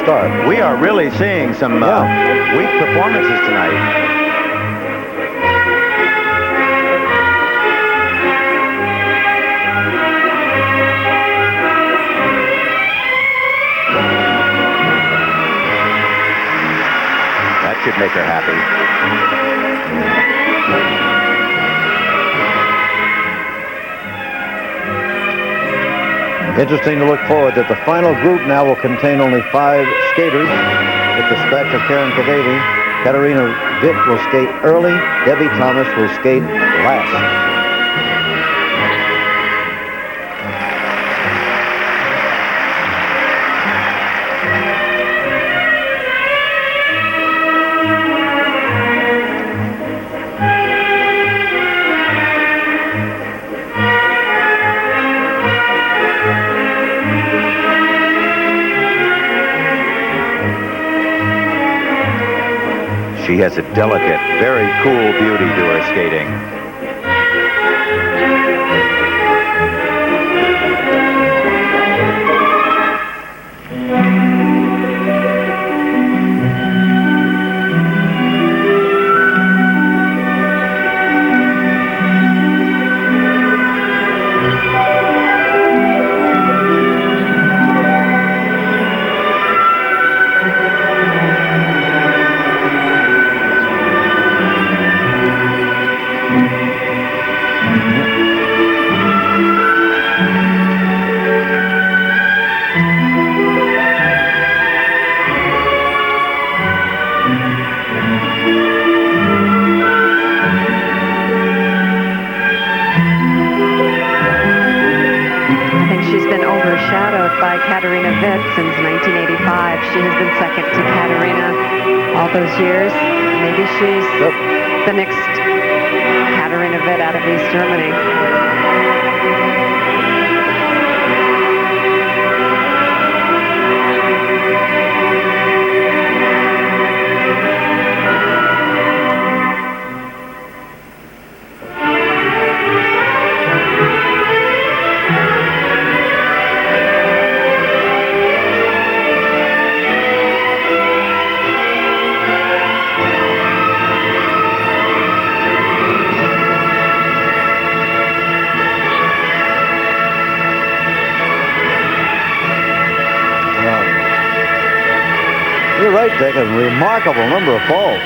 Start. We are really seeing some weak performances tonight. That should make her happy. Interesting to look forward that the final group now will contain only 5 skaters, with the spec of Kadavy. Katarina Witt will skate early. Debi Thomas will skate last. She has a delicate, very cool beauty to her skating. By Katarina Witt since 1985. She has been second to Katarina all those years. Maybe she's the next Katarina Witt out of East Germany. You're right, Dick. A remarkable number of falls.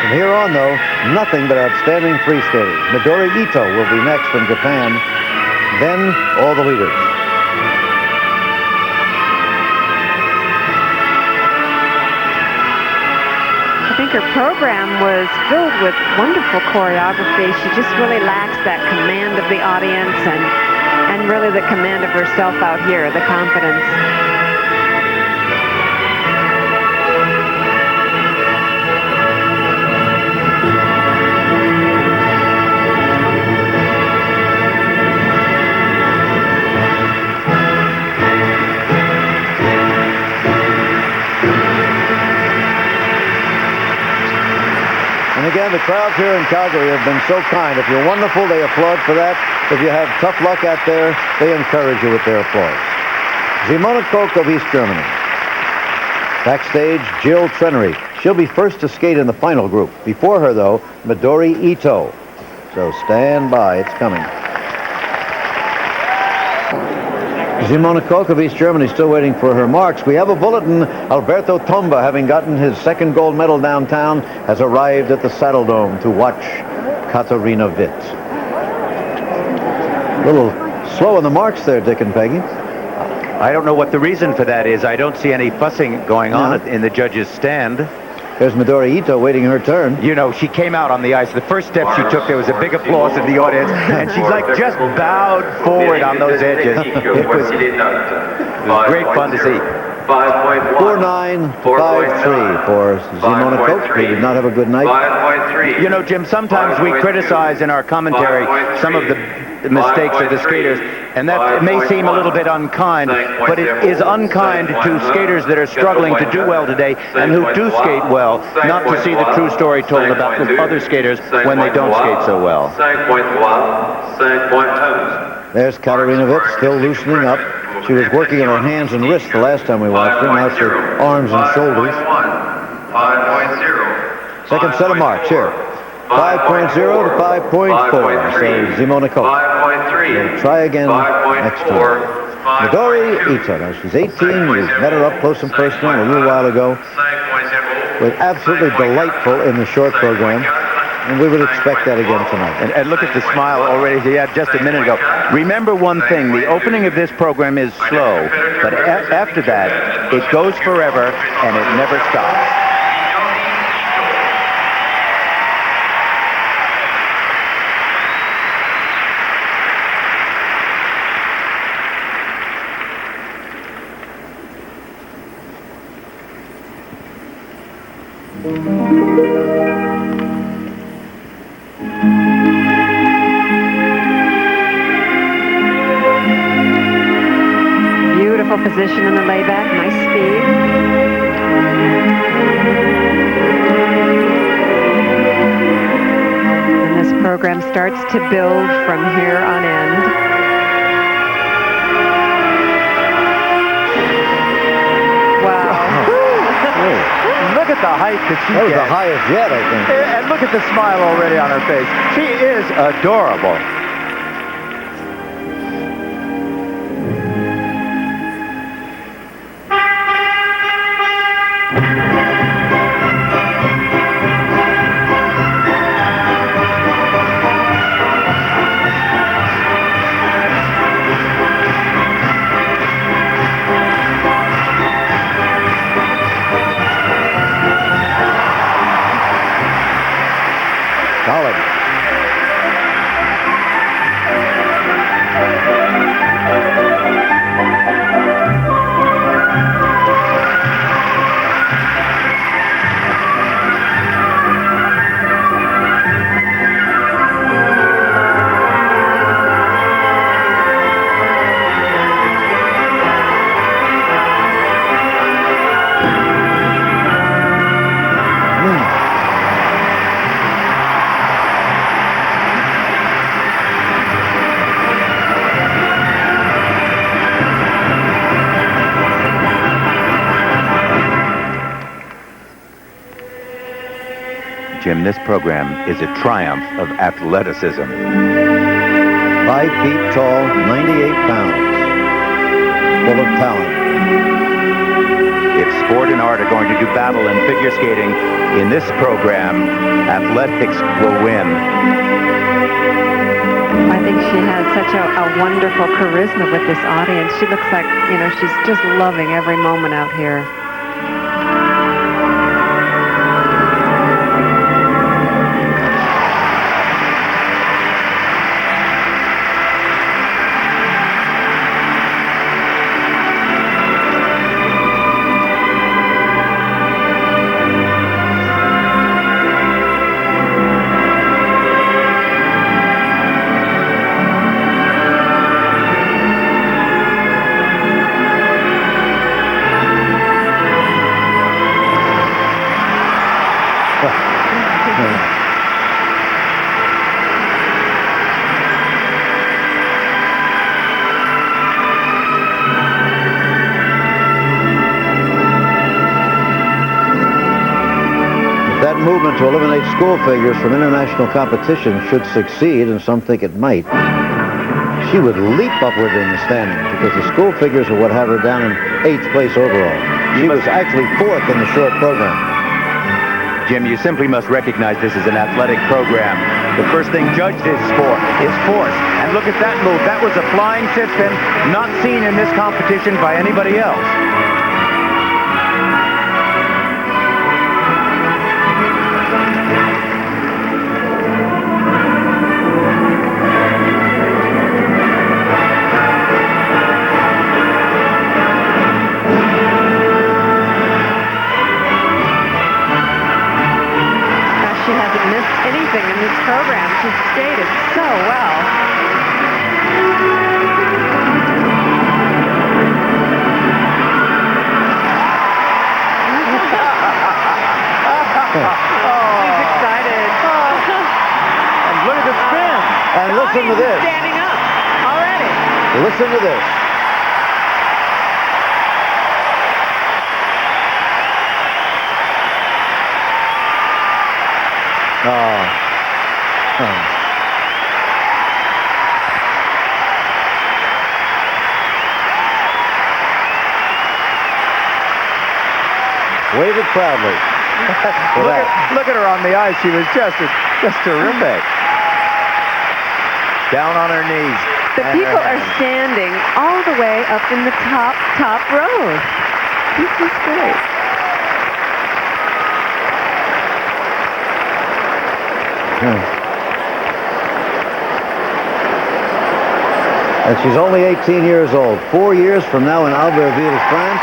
From here on, though, nothing but outstanding free skaters. Midori Ito will be next from Japan. Then all the leaders. I think her program was filled with wonderful choreography. She just really lacks that command of the audience and really the command of herself out here, the confidence. the crowds here in Calgary have been so kind. If you're wonderful, they applaud for that. If you have tough luck out there, they encourage you with their applause. Simona Koch of East Germany. Backstage, Jill Trenery. She'll be first to skate in the final group. Before her, though, Midori Ito. So stand by, it's coming. Simona Koch of East Germany still waiting for her marks. We have a bulletin. Alberto Tomba, having gotten his second gold medal downtown, has arrived at the Saddle Dome to watch Katarina Witt. A little slow on the marks there, Dick and Peggy. I don't know what the reason for that is. I don't see any fussing going on in the judges' stand. There's Midori Ito waiting her turn. You know, she came out on the ice. The first step she took, there was a big applause in the audience, and she's like just bowed forward on those edges. It was great fun to see. 4.9, 5.3 for Simona Koch. He did not have a good night. You know, Jim, sometimes we criticize in our commentary some of the mistakes of the skaters, and that may seem a little bit unkind, but it is unkind to skaters that are struggling to do well today and who do skate well, not to see the true story told about the other skaters when they don't skate so well. There's Katarina Witt still loosening up. She was working on her hands and wrists the last time we watched her. Now it's her arms and shoulders. 5.0. Second set of marks here. 5.0 to 5.4. So Simona Koch. 5.3. We'll try again next time. Midori Ito. Now she's 18. We've met her up close and personal a little while ago. Was absolutely delightful in the short program. And we would expect that again tonight. And look at the smile already he had just a minute ago. Remember one thing, the opening of this program is slow, but after that, it goes forever and it never stops. Position in the layback, nice speed. And this program starts to build from here on end. Wow. Look at the height that she That was gets. the highest yet, I think. And look at the smile already on her face. She is adorable. Jim, this program is a triumph of athleticism. 5 feet tall, 98 pounds. Full of talent. If sport and art are going to do battle in figure skating, in this program, athletics will win. I think she has such a wonderful charisma with this audience. She looks like, you know, she's just loving every moment out here. current movement to eliminate school figures from international competition should succeed, and some think it might, she would leap upward in the standings because the school figures are what have her down in 8th place overall. She was actually 4th in the short program. Jim, you simply must recognize this is an athletic program. The first thing judged is force. And look at that move. That was a flying system not seen in this competition by anybody else. In this program, she skated so well. She's excited. And look at the spin. And listen to this. Standing up already. Listen to this. Waved proudly. Look at her on the ice. She was just terrific. Down on her knees. The people are standing all the way up in the top rows. This is great. And she's only 18 years old. 4 years from now in Alberta, France.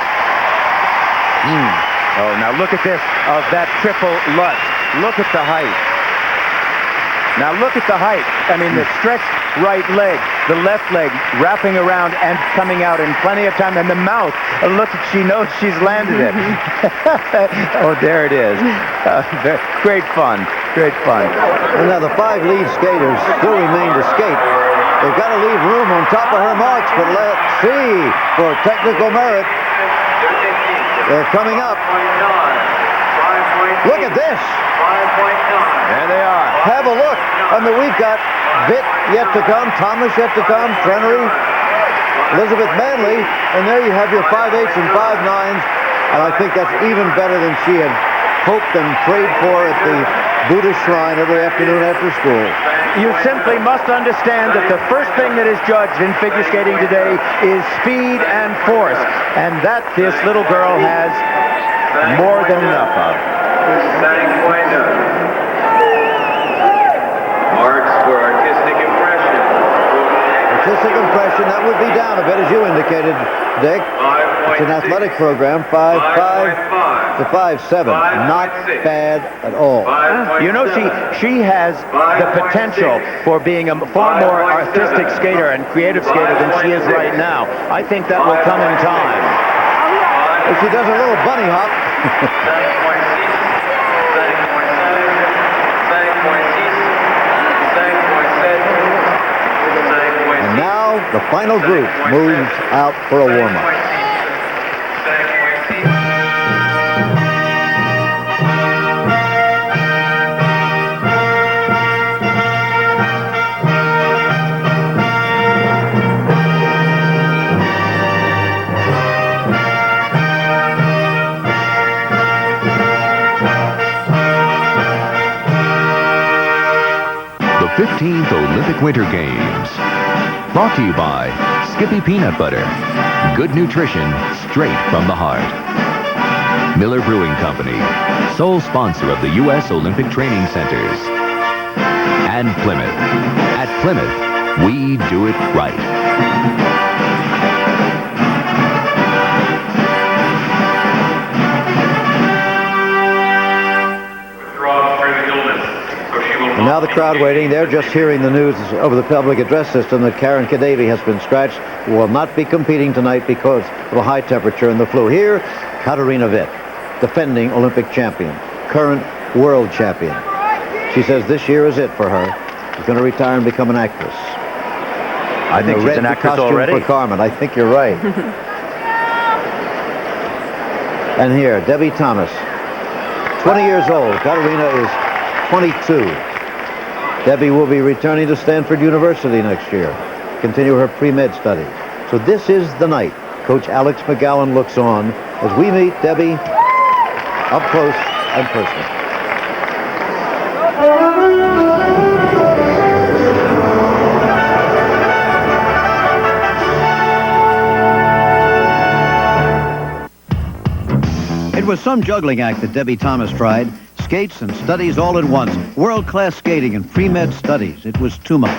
Oh, now look at this, of that triple Lutz. Look at the height. Now look at the height. I mean, the stretched right leg, the left leg wrapping around and coming out in plenty of time. And the mouth, look, she knows she's landed it. Oh, there it is. Great fun. Great fun. And now the 5 lead skaters still remain to skate. They've got to leave room on top of her marks, but let's see for technical merit. They're coming up. Look at this. There they are. Have a look. And we've got Witt yet to come, Thomas yet to come, Trenery, Elizabeth Manley, and there you have your 5/8s and 5/9s. And I think that's even better than she had hoped and prayed for at the Buddhist shrine every afternoon after school. You simply must understand that the first thing that is judged in figure skating today is speed and force, and that this little girl has more than enough of. Marks for artistic impression. Artistic impression, that would be down a bit, as you indicated, Dick. It's an athletic program, 5.5 to 5.7. Not bad at all. You know, she has the potential for being a far more artistic skater and creative skater than she is right now. I think that will come in time. If she does a little bunny hop. And now the final group moves out for a warm-up. The 15th Olympic Winter Games. Brought to you by Skippy Peanut Butter. Good nutrition straight from the heart. Miller Brewing Company, sole sponsor of the U.S. Olympic Training Centers. And Plymouth. At Plymouth, we do it right. And now the crowd waiting. They're just hearing the news over the public address system that Caryn Kadavy has been scratched. Will not be competing tonight because of a high temperature and the flu. Here, Katarina Witt, defending Olympic champion, current world champion. She says this year is it for her. She's going to retire and become an actress. I think she's an actress already. For Carmen. I think you're right. And here, Debi Thomas, 20 years old. Katarina is 22. Debi will be returning to Stanford University next year, continue her pre-med studies. So this is the night Coach Alex McGowan looks on as we meet Debi up close and personal. It was some juggling act that Debi Thomas tried. Skates and studies all at once. World-class skating and pre-med studies. It was too much.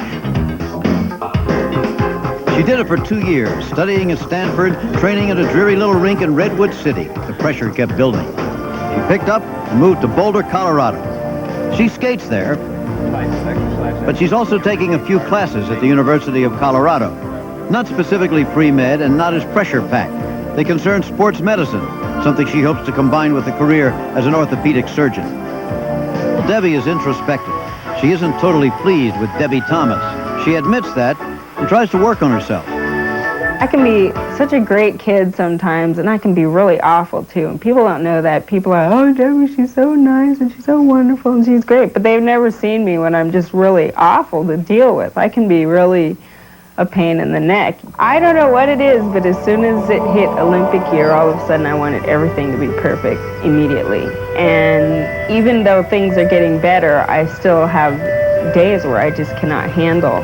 She did it for 2 years, studying at Stanford, training at a dreary little rink in Redwood City. The pressure kept building. She picked up and moved to Boulder, Colorado. She skates there, but she's also taking a few classes at the University of Colorado. Not specifically pre-med and not as pressure-packed. They concern sports medicine, something she hopes to combine with a career as an orthopedic surgeon. Well, Debi is introspective. She isn't totally pleased with Debi Thomas. She admits that and tries to work on herself. I can be such a great kid sometimes, and I can be really awful too. And people don't know that. People are, oh, Debi, she's so nice and she's so wonderful and she's great. But they've never seen me when I'm just really awful to deal with. I can be really a pain in the neck. I don't know what it is, but as soon as it hit Olympic year, all of a sudden I wanted everything to be perfect immediately. And even though things are getting better, I still have days where I just cannot handle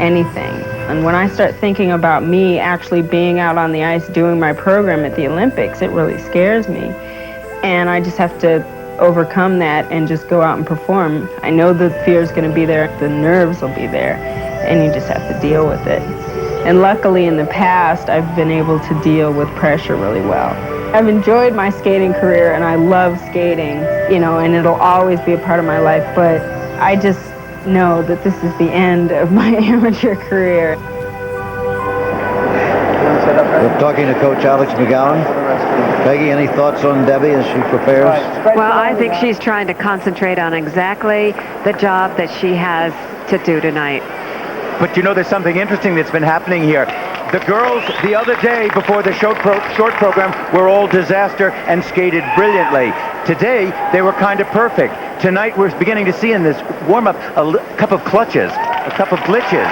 anything. And when I start thinking about me actually being out on the ice doing my program at the Olympics, it really scares me. And I just have to overcome that and just go out and perform. I know the fear is going to be there, the nerves will be there, and you just have to deal with it. And luckily in the past, I've been able to deal with pressure really well. I've enjoyed my skating career and I love skating, you know, and it'll always be a part of my life, but I just know that this is the end of my amateur career. We're talking to Coach Alex McGowan. Peggy, any thoughts on Debi as she prepares? Well, I think she's trying to concentrate on exactly the job that she has to do tonight. But you know, there's something interesting that's been happening here. The girls the other day before the short program were all disaster and skated brilliantly. Today, they were kind of perfect. Tonight, we're beginning to see in this warm-up a cup of clutches, a cup of glitches.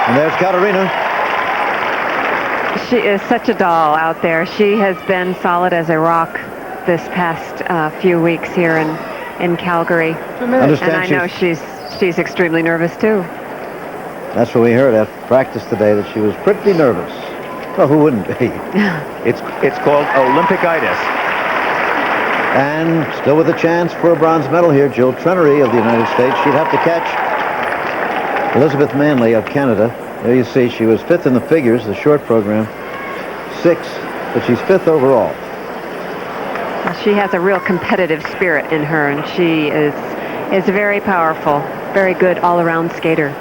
And there's Katarina. She is such a doll out there. She has been solid as a rock this past few weeks here in Calgary. And I know she's extremely nervous too. That's what we heard at practice today, that she was pretty nervous. Well, who wouldn't be? It's called Olympic-itis. And still with a chance for a bronze medal here, Jill Trenery of the United States. She'd have to catch Elizabeth Manley of Canada. There you see she was 5th in the figures, the short program, 6th, but she's 5th overall. She has a real competitive spirit in her, and she is very powerful, very good all-around skater.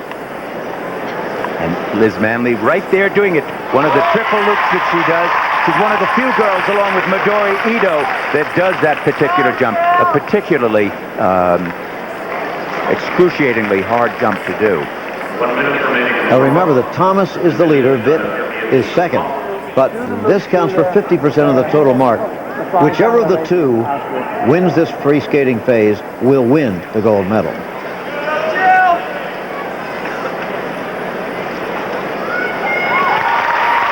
And Liz Manley right there doing it. One of the triple loops that she does. She's one of the few girls, along with Midori Ito, that does that particular jump. A particularly excruciatingly hard jump to do. 1 minute remaining. Now remember that Thomas is the leader, Witt is second. But this counts for 50% of the total mark. Whichever of the two wins this free skating phase will win the gold medal.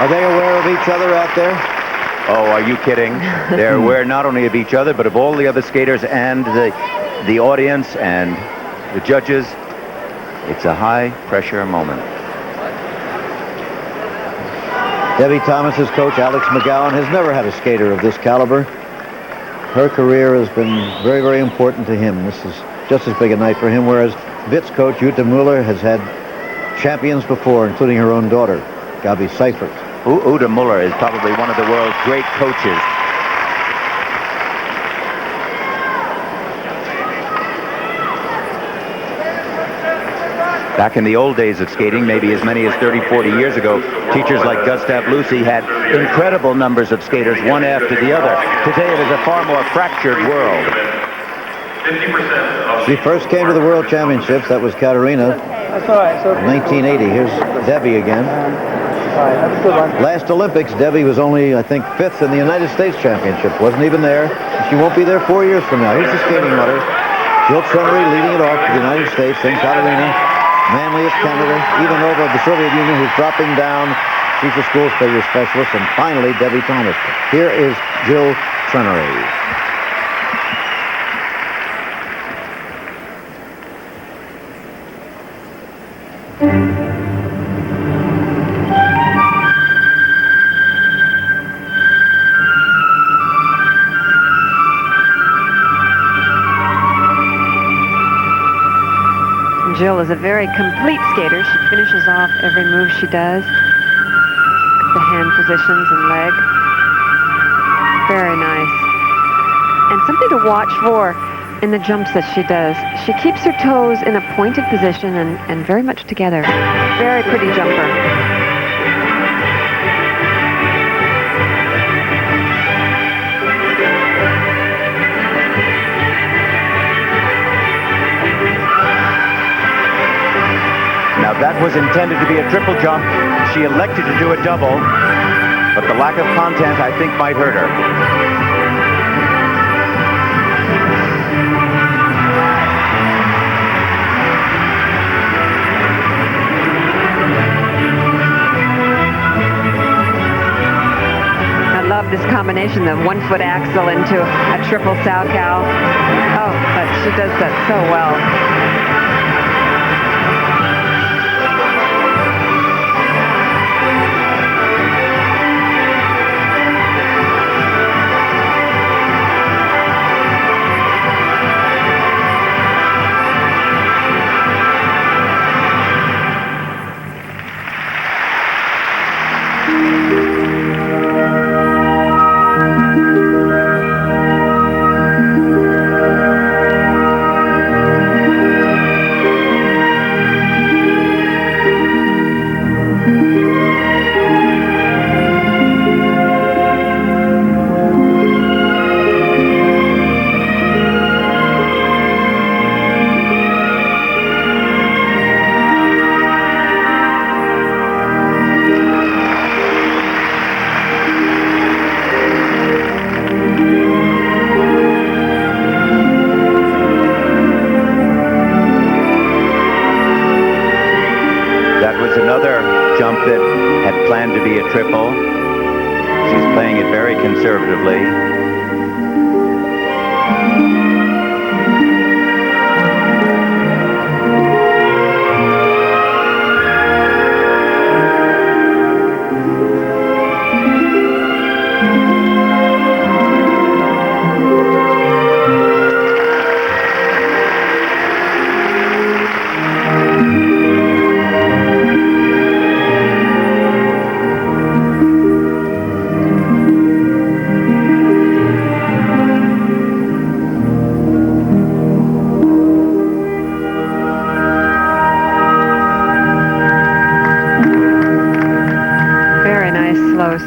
Are they aware of each other out there? Oh, are you kidding? They're aware not only of each other, but of all the other skaters and the audience and the judges. It's a high-pressure moment. Debi Thomas's coach, Alex McGowan, has never had a skater of this caliber. Her career has been very, very important to him. This is just as big a night for him, whereas Witt's coach, Jutta Muller, has had champions before, including her own daughter, Gabi Seifert. Uta Muller is probably one of the world's great coaches. Back in the old days of skating, maybe as many as 30, 40 years ago, teachers like Gustav Lucy had incredible numbers of skaters, one after the other. Today it is a far more fractured world. She first came to the World Championships. That was Katarina. That's all right. So 1980. Here's Debi again. That's a good one. Last Olympics, Debi was only, I think, 5th in the United States Championship. Wasn't even there. She won't be there 4 years from now. Here's the skating order. Jill Trenery leading it off to the United States, then Katarina. Manley of Canada. Ivanova of the Soviet Union, who's dropping down. She's a schools figure specialist. And finally, Debi Thomas. Here is Jill Trenery. Jill is a very complete skater. She finishes off every move she does. The hand positions and leg. Very nice. And something to watch for in the jumps that she does. She keeps her toes in a pointed position and very much together. Very pretty jumper. Now that was intended to be a triple jump. She elected to do a double, but the lack of content, I think, might hurt her. I love this combination, the 1-foot axel into a triple sow cow. Oh, but she does that so well. Triple. She's playing it very conservatively.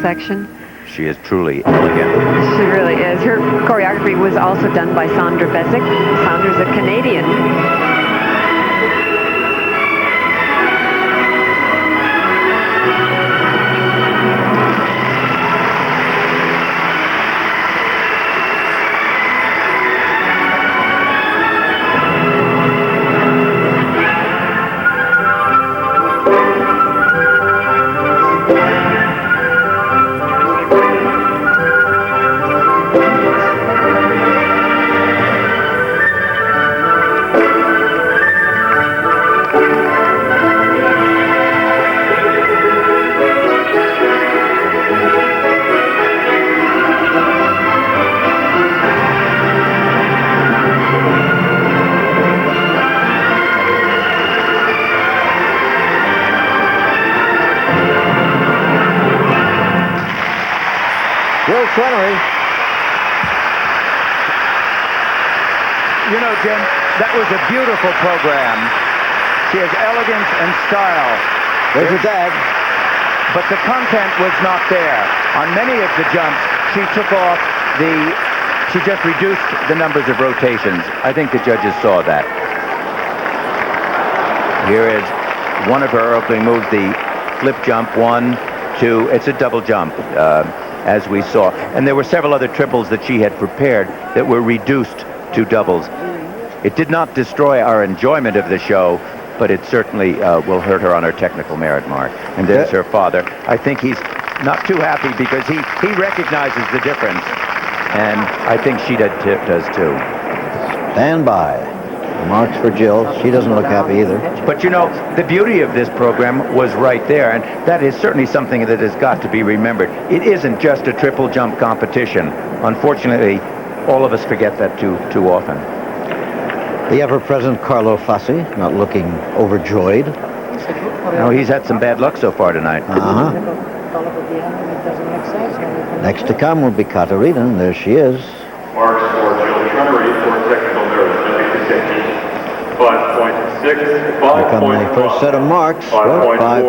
Section. She is truly elegant. She really is. Her choreography was also done by Sandra Bessick. Sandra's a Canadian. Trenery. You know, Jim, that was a beautiful program. She has elegance and style. There's a tag. But the content was not there. On many of the jumps, she took off she just reduced the numbers of rotations. I think the judges saw that. Here is one of her opening moves, the flip jump, 1, it's a double jump, as we saw. And there were several other triples that she had prepared that were reduced to doubles. It did not destroy our enjoyment of the show, but it certainly will hurt her on her technical merit mark. And there's her father. I think he's not too happy because he recognizes the difference. And I think she does too. Stand by. Marks for Jill. She doesn't look happy either. But you know, the beauty of this program was right there, and that is certainly something that has got to be remembered. It isn't just a triple jump competition. Unfortunately, all of us forget that too often. The ever-present Carlo Fassi, not looking overjoyed. No, he's had some bad luck so far tonight. Next to come will be Katarina, and there she is. Marks for Jill Trenery for technical merit. 5.6, Here come the first set of marks. 5.4,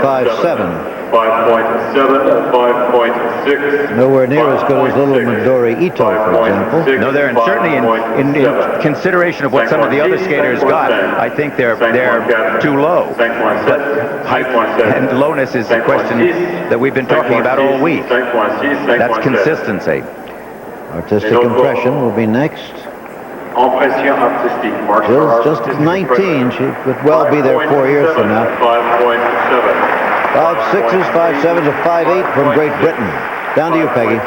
5.7. 5.7, 5.6. Nowhere near as good as little Midori Ito, for example. No, they're certainly in consideration of what some of the other skaters got. I think they're too low. But height and lowness is the question that we've been talking about all week. That's consistency. Artistic impression will be next. Jill's just 19. She could well be there 4 years from now. 5.6s, 5.7s, a 5.8 from Great Britain. Down to you, Peggy.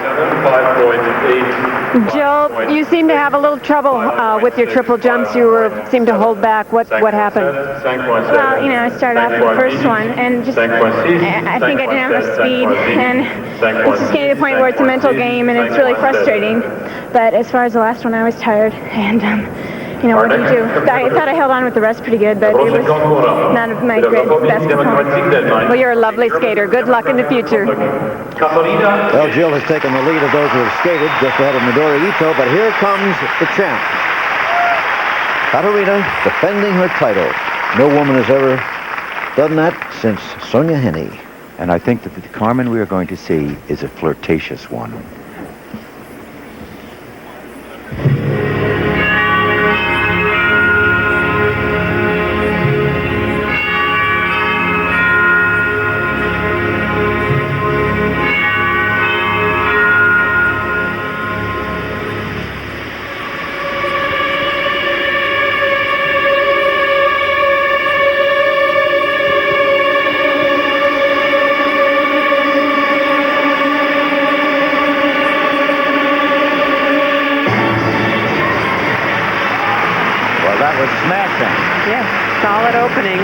Jill, you seem to have a little trouble with your triple jumps. You seem to hold back. What happened? Well, you know, I started off with the first one, and just I think I didn't have enough speed, and it's just getting to the point where it's a mental game, and it's really frustrating. But as far as the last one, I was tired, and you know, what do you do? I thought I held on with the rest pretty good, but it was not of my best performance. Well, you're a lovely skater. Good luck in the future. Well, Jill has taken the lead of those who have skated just ahead of Midori Ito, but here comes the champ. Katarina defending her title. No woman has ever done that since Sonia Henney. And I think that the Carmen we are going to see is a flirtatious one. Solid opening.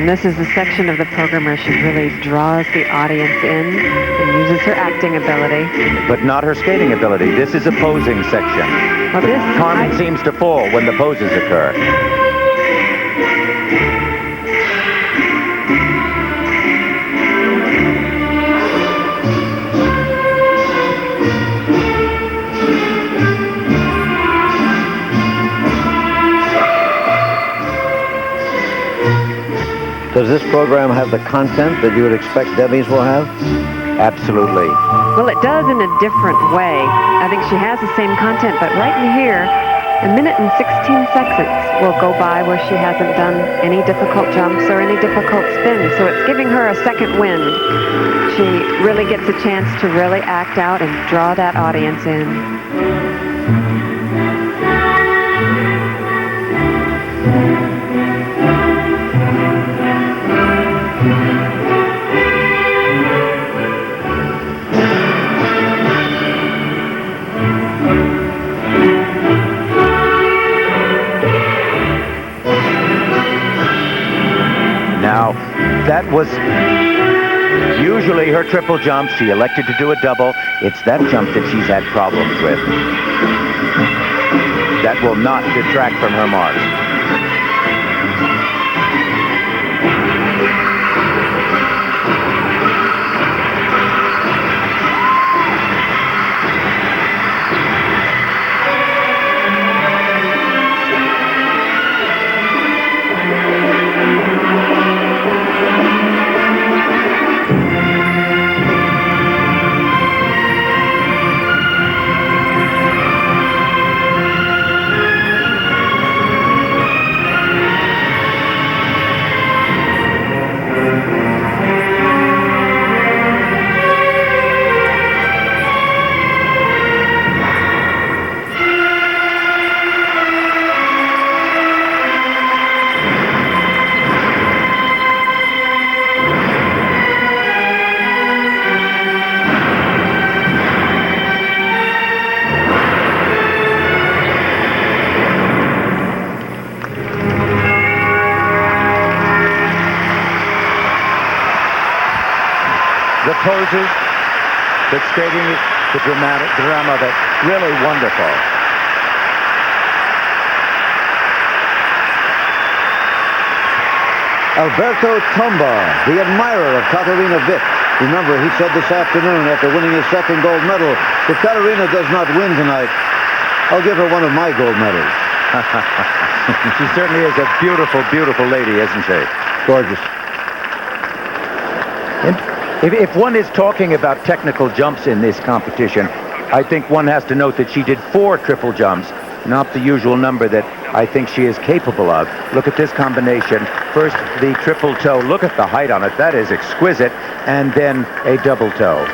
This is the section of the program where she really draws the audience in and uses her acting ability. But not her skating ability. This is a posing section. Well, Carmen seems to fall when the poses occur. Does this program have the content that you would expect Debi's will have? Absolutely. Well, it does in a different way. I think she has the same content, but right in here, A minute and 16 seconds will go by where she hasn't done any difficult jumps or any difficult spins, so it's giving her a second wind. She really gets a chance to really act out and draw that audience in. Now, that was usually her triple jump. She elected to do a double. It's that jump that she's had problems with. That will not detract from her mark. The poses, the skating, the drama of it, really wonderful. Alberto Tomba, the admirer of Katarina Witt. Remember, he said this afternoon after winning his second gold medal, if Katarina does not win tonight, I'll give her one of my gold medals. She certainly is a beautiful, beautiful lady, isn't she? Gorgeous. If one is talking about technical jumps in this competition, I think one has to note that she did 4 triple jumps, not the usual number that I think she is capable of. Look at this combination. First, the triple toe. Look at the height on it. That is exquisite. And then a double toe.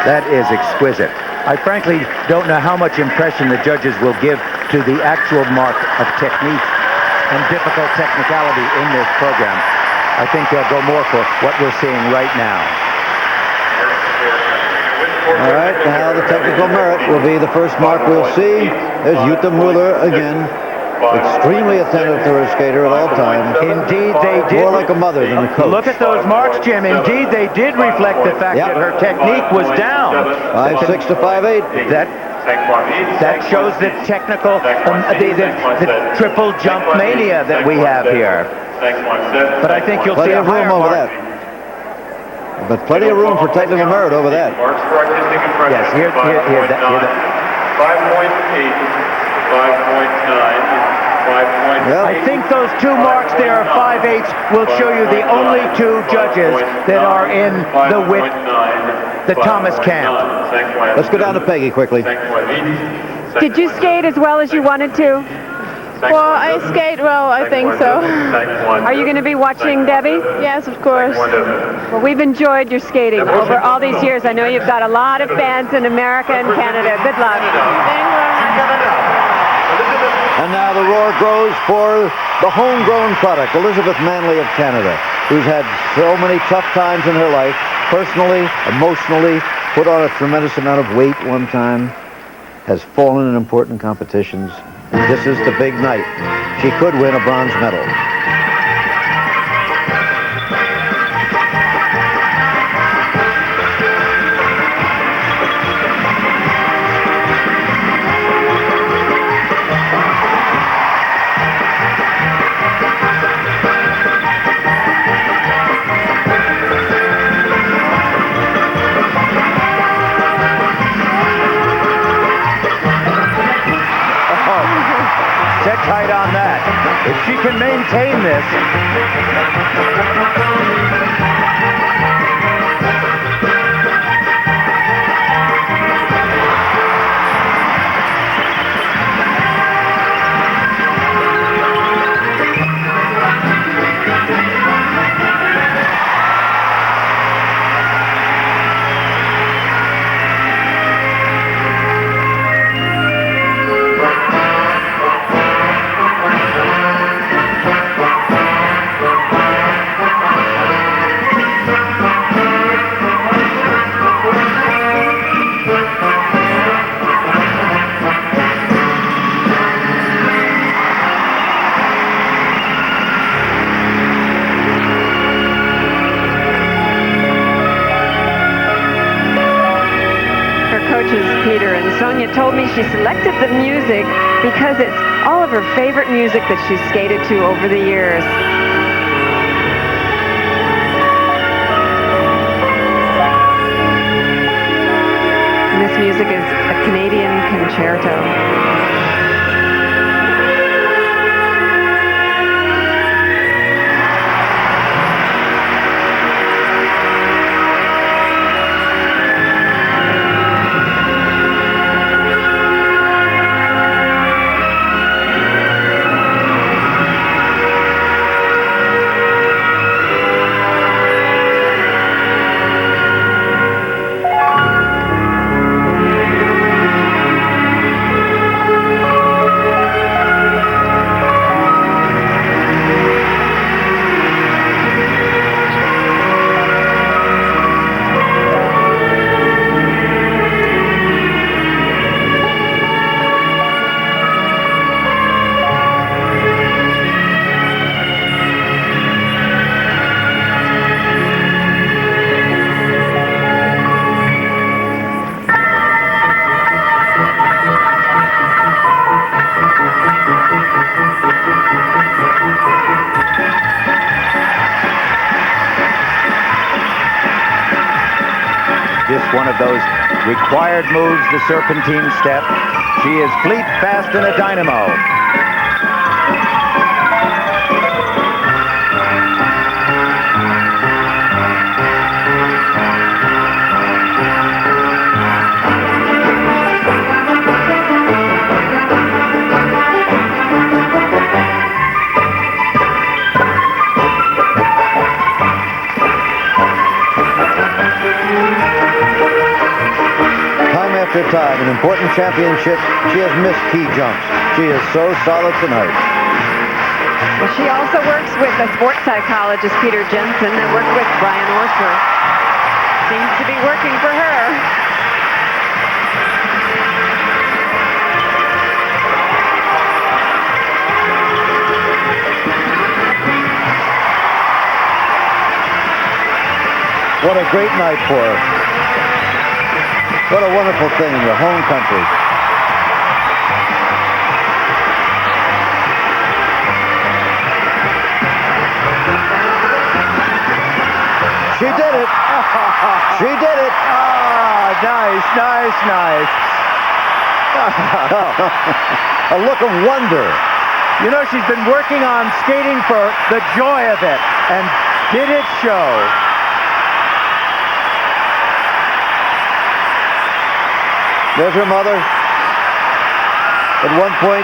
That is exquisite. I frankly don't know how much impression the judges will give to the actual mark of technique and difficult technicality in this program. I think they'll go more for what we're seeing right now. All right, now the technical merit will be the first mark we'll see. There's Jutta Muller again, extremely attentive to her skater at all times. Indeed, they did. More like a mother than a coach. Look at those marks, Jim. Indeed, they did reflect the fact that her technique was down. 5.6 to 5.8. That shows the technical, the triple jump mania that we have here. But I think you'll see a higher room over mark. that. But plenty of room for technical merit over that. Yes, here. 5.8, 5.9, 5.8. I think those 2 marks there of 5/8 will show you the only 2 judges that are in the Witt, the Thomas camp. Let's go down to Peggy quickly. Did you skate as well as you wanted to? Well, I skate well, I think so. Are you going to be watching Debi? Yes, of course. Well, we've enjoyed your skating over all these years. I know you've got a lot of fans in America and Canada. Good luck. And now the roar grows for the homegrown product, Elizabeth Manley of Canada, who's had so many tough times in her life, personally, emotionally, put on a tremendous amount of weight one time, has fallen in important competitions. This is the big night. She could win a bronze medal. Set tight on that. If she can maintain this. Sonia told me she selected the music because it's all of her favorite music that she's skated to over the years. And this music is a Canadian concerto. One of those required moves, the serpentine step. She is fleet, fast, and a dynamo. After time, in important championships, she has missed key jumps. She is so solid tonight. Well, she also works with a sports psychologist, Peter Jensen, and worked with Brian Orser. Seems to be working for her. What a great night for her. What a wonderful thing in your home country. She did it. She did it. Ah, nice, nice, nice. A look of wonder. You know, she's been working on skating for the joy of it, and did it show? There's her mother. At one point,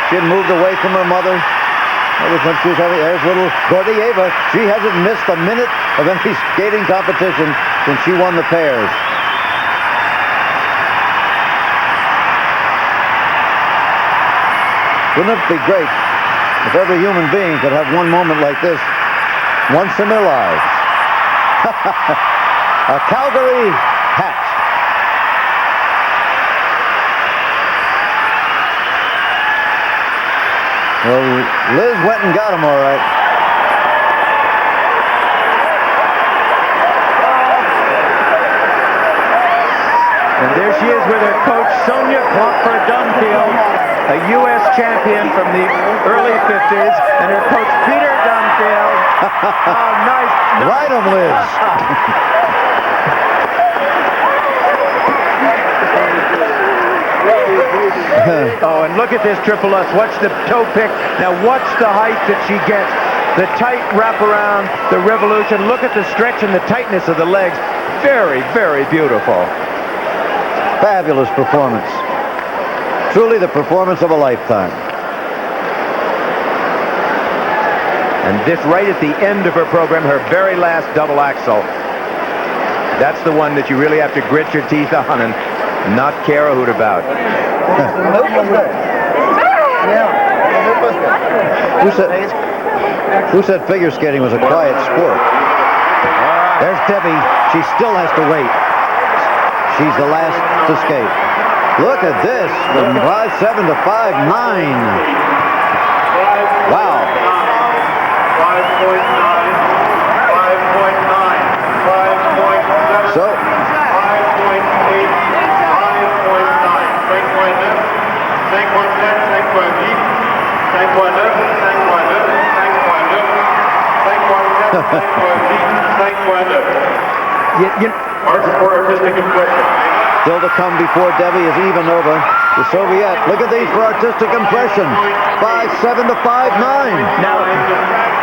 she had moved away from her mother. That was when she was having, there's little Gordieva. She hasn't missed a minute of any skating competition since she won the pairs. Wouldn't it be great if every human being could have one moment like this once in their lives? A Calgary hat. Well, Liz went and got him all right. And there she is with her coach, Sonia Klopfer-Dunfield, a U.S. champion from the early 50s, and her coach, Peter Dunfield. Oh, nice. Right on, Liz. Oh, and look at this triple S. Watch the toe pick. Now watch the height that she gets. The tight wraparound, the revolution. Look at the stretch and the tightness of the legs. Very, very beautiful. Fabulous performance. Truly the performance of a lifetime. And this right at the end of her program, her very last double axel. That's the one that you really have to grit your teeth on and not care a hoot about. Who said figure skating was a quiet sport? There's Debi. She still has to wait. She's the last to skate. Look at this, from 5.7 to 5.9. Wow. 5.9, 5.9, 5.7, So, 5.8, 5.9. Still to come before Debi is Ivanova, the Soviet. Look at these for artistic impression. 5.7 to 5.9. Now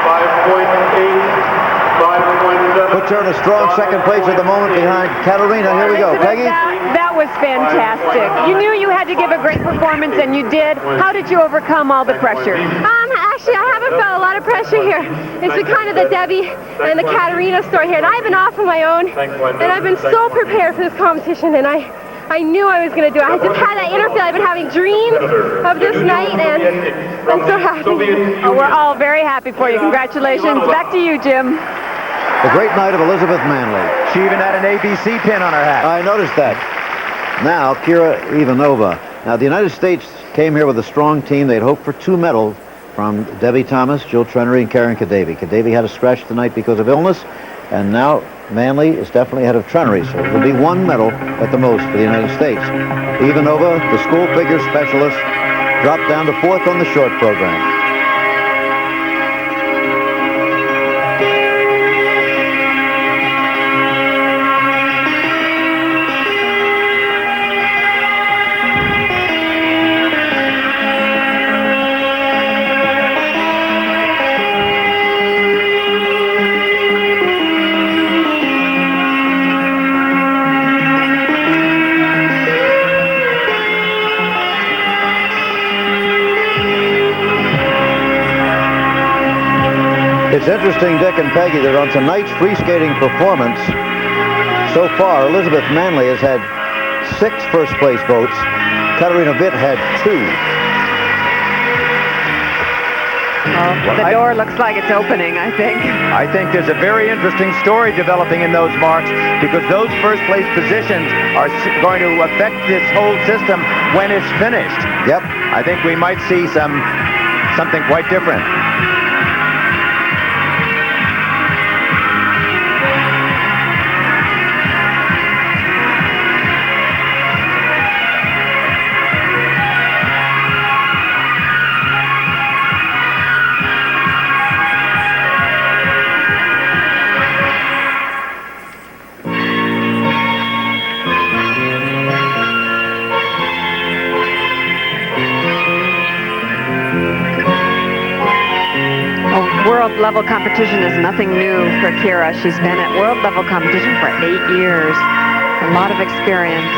5.8. Puts her in a strong second place at the moment behind Katarina. Here we go. Peggy? That was fantastic. You knew you had to give a great performance, and you did. How did you overcome all the pressure? Actually, I haven't felt a lot of pressure here. It's been kind of the Debi and the Katarina story here, and I've been off on my own, and I've been so prepared for this competition, and I knew I was going to do it. I just had that inner feel. I've been having dreams of this night, and I'm so happy. Oh, we're all very happy for you. Congratulations. Back to you, Jim. The great night of Elizabeth Manley. She even had an ABC pin on her hat. I noticed that. Now, Kira Ivanova. Now, the United States came here with a strong team. They'd hoped for 2 medals from Debi Thomas, Jill Trenery, and Caryn Kadavy. Kadavy had a scratch tonight because of illness, and now Manley is definitely ahead of Trenery, so it will be 1 medal at the most for the United States. Ivanova, the school figure specialist, dropped down to 4th on the short program. It's interesting, Dick and Peggy, that on tonight's free skating performance, so far, Elizabeth Manley has had 6 first-place votes. Katarina Witt had 2. Well, the door looks like it's opening, I think. I think there's a very interesting story developing in those marks, because those first-place positions are going to affect this whole system when it's finished. Yep. I think we might see something quite different. World-level competition is nothing new for Kira. She's been at world-level competition for 8 years. A lot of experience.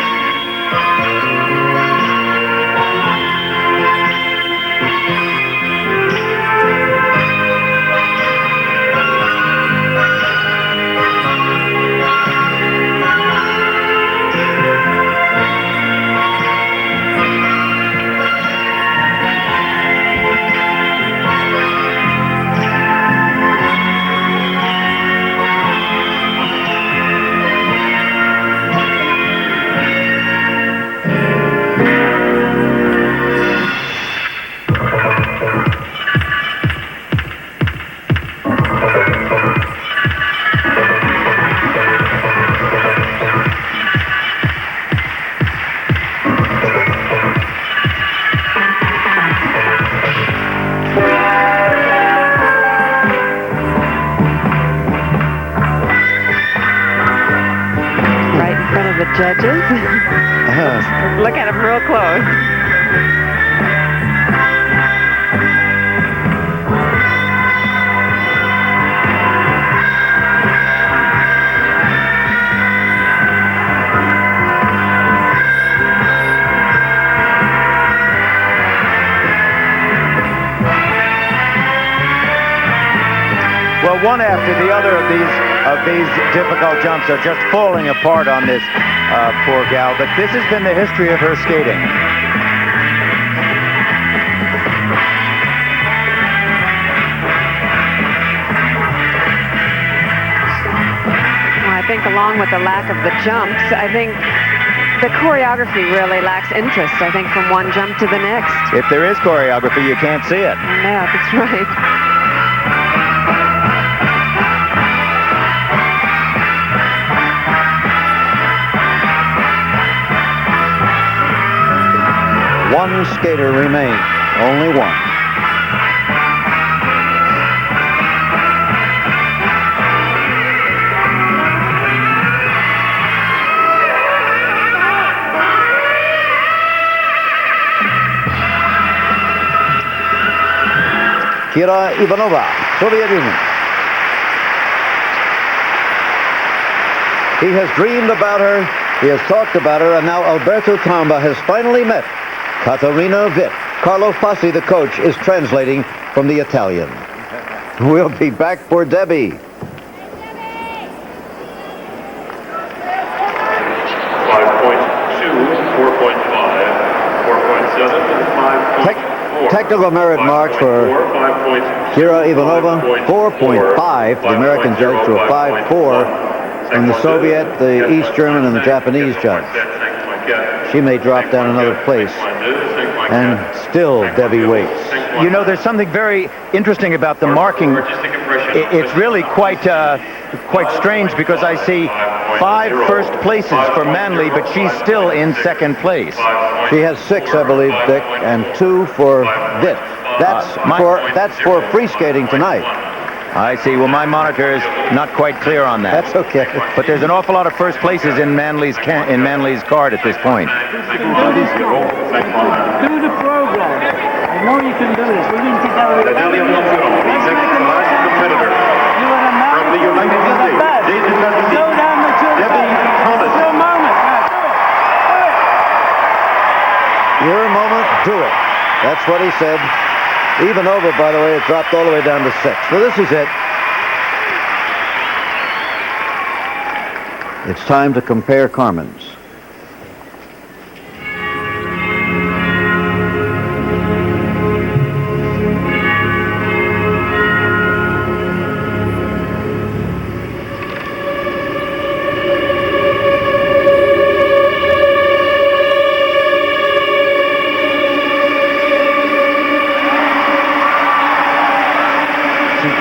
Judges. Look at him real close. Well, one after the other of these difficult jumps are just falling apart on this poor gal, but this has been the history of her skating. Well, I think along with the lack of the jumps, I think the choreography really lacks interest, I think, from one jump to the next. If there is choreography, you can't see it. Yeah, that's right. One skater remains, only one. Kira Ivanova, Soviet Union. He has dreamed about her, he has talked about her, and now Alberto Tomba has finally met Katarina Witt. Carlo Fassi, the coach, is translating from the Italian. We'll be back for Debi. 5.2, 4.5, 4.7, 5.4. Technical merit marks for Kira Ivanova, 4.5. The American judge to a 5.4. And the Soviet, the East German, and the Japanese judge. She may drop down another place. And still Debi waits. You know, there's something very interesting about the marking. It's really quite strange because I see 5 first places for Manley, but she's still in second place. She has 6, I believe, Dick, and 2 for Witt. That's for free skating tonight. I see. Well, my monitor is not quite clear on that. That's okay. But there's an awful lot of first places in Manley's card at this point. Do the program. I know you can do this. We've been together. The next competitor from the United States, Debi Thomas. Your moment, do it. That's what he said. Ivanova, by the way, it dropped all the way down to 6. So this is it. It's time to compare Carmen's.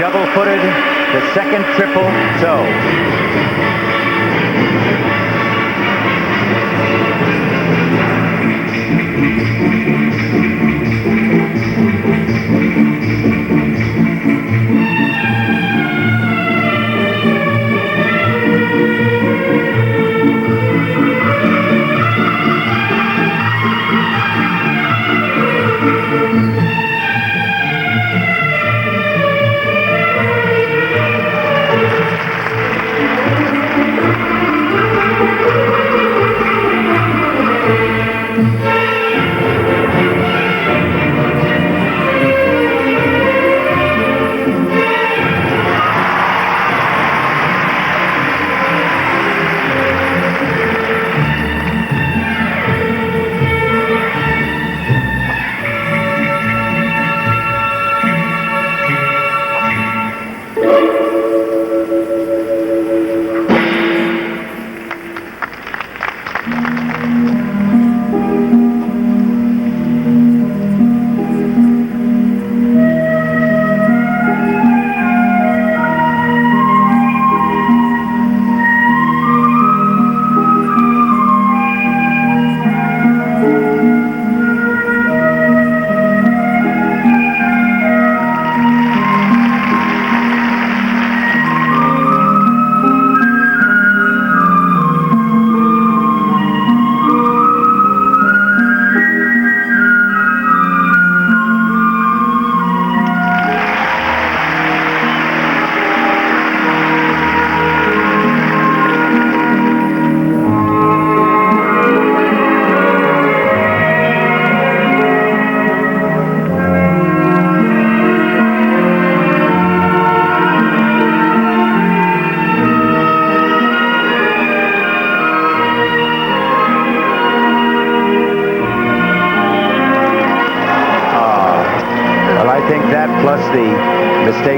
Double-footed the second triple toe.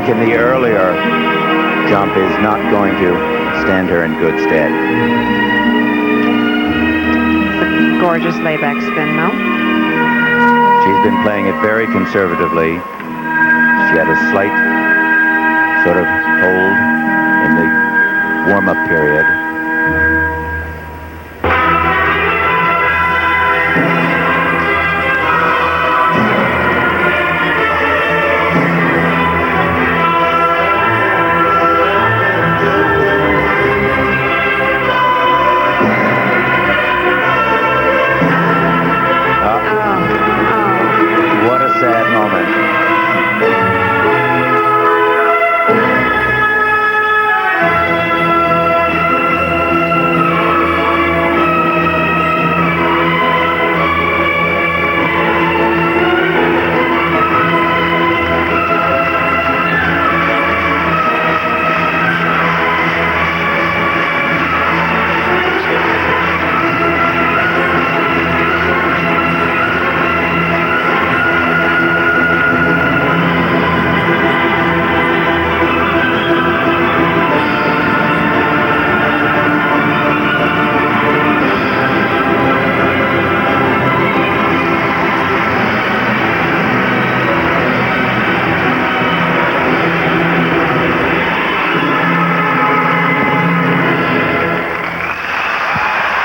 In the earlier jump is not going to stand her in good stead. Gorgeous layback spin, no? She's been playing it very conservatively. She had a slight sort of hold in the warm-up period.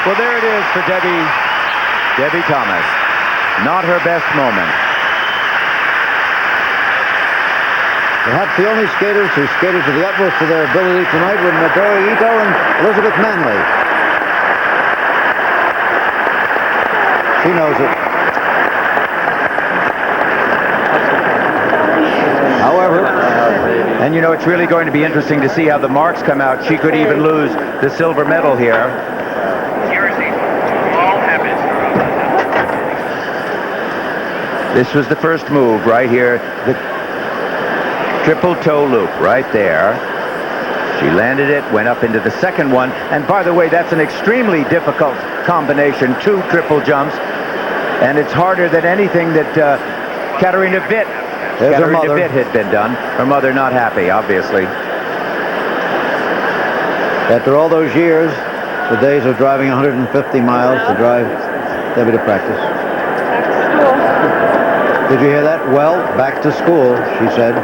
Well, there it is for Debi Thomas. Not her best moment. Perhaps the only skaters who skated to the utmost of their ability tonight were Midori Ito and Elizabeth Manley. She knows it. However, and you know, it's really going to be interesting to see how the marks come out. She could even lose the silver medal here. This was the first move right here. The triple toe loop right there. She landed it, went up into the second one. And by the way, that's an extremely difficult combination, 2 triple jumps. And it's harder than anything that Katarina Witt had been done. Her mother not happy, obviously. After all those years, the days of driving 150 miles to drive Debi to practice. Did you hear that? Well, back to school, she said.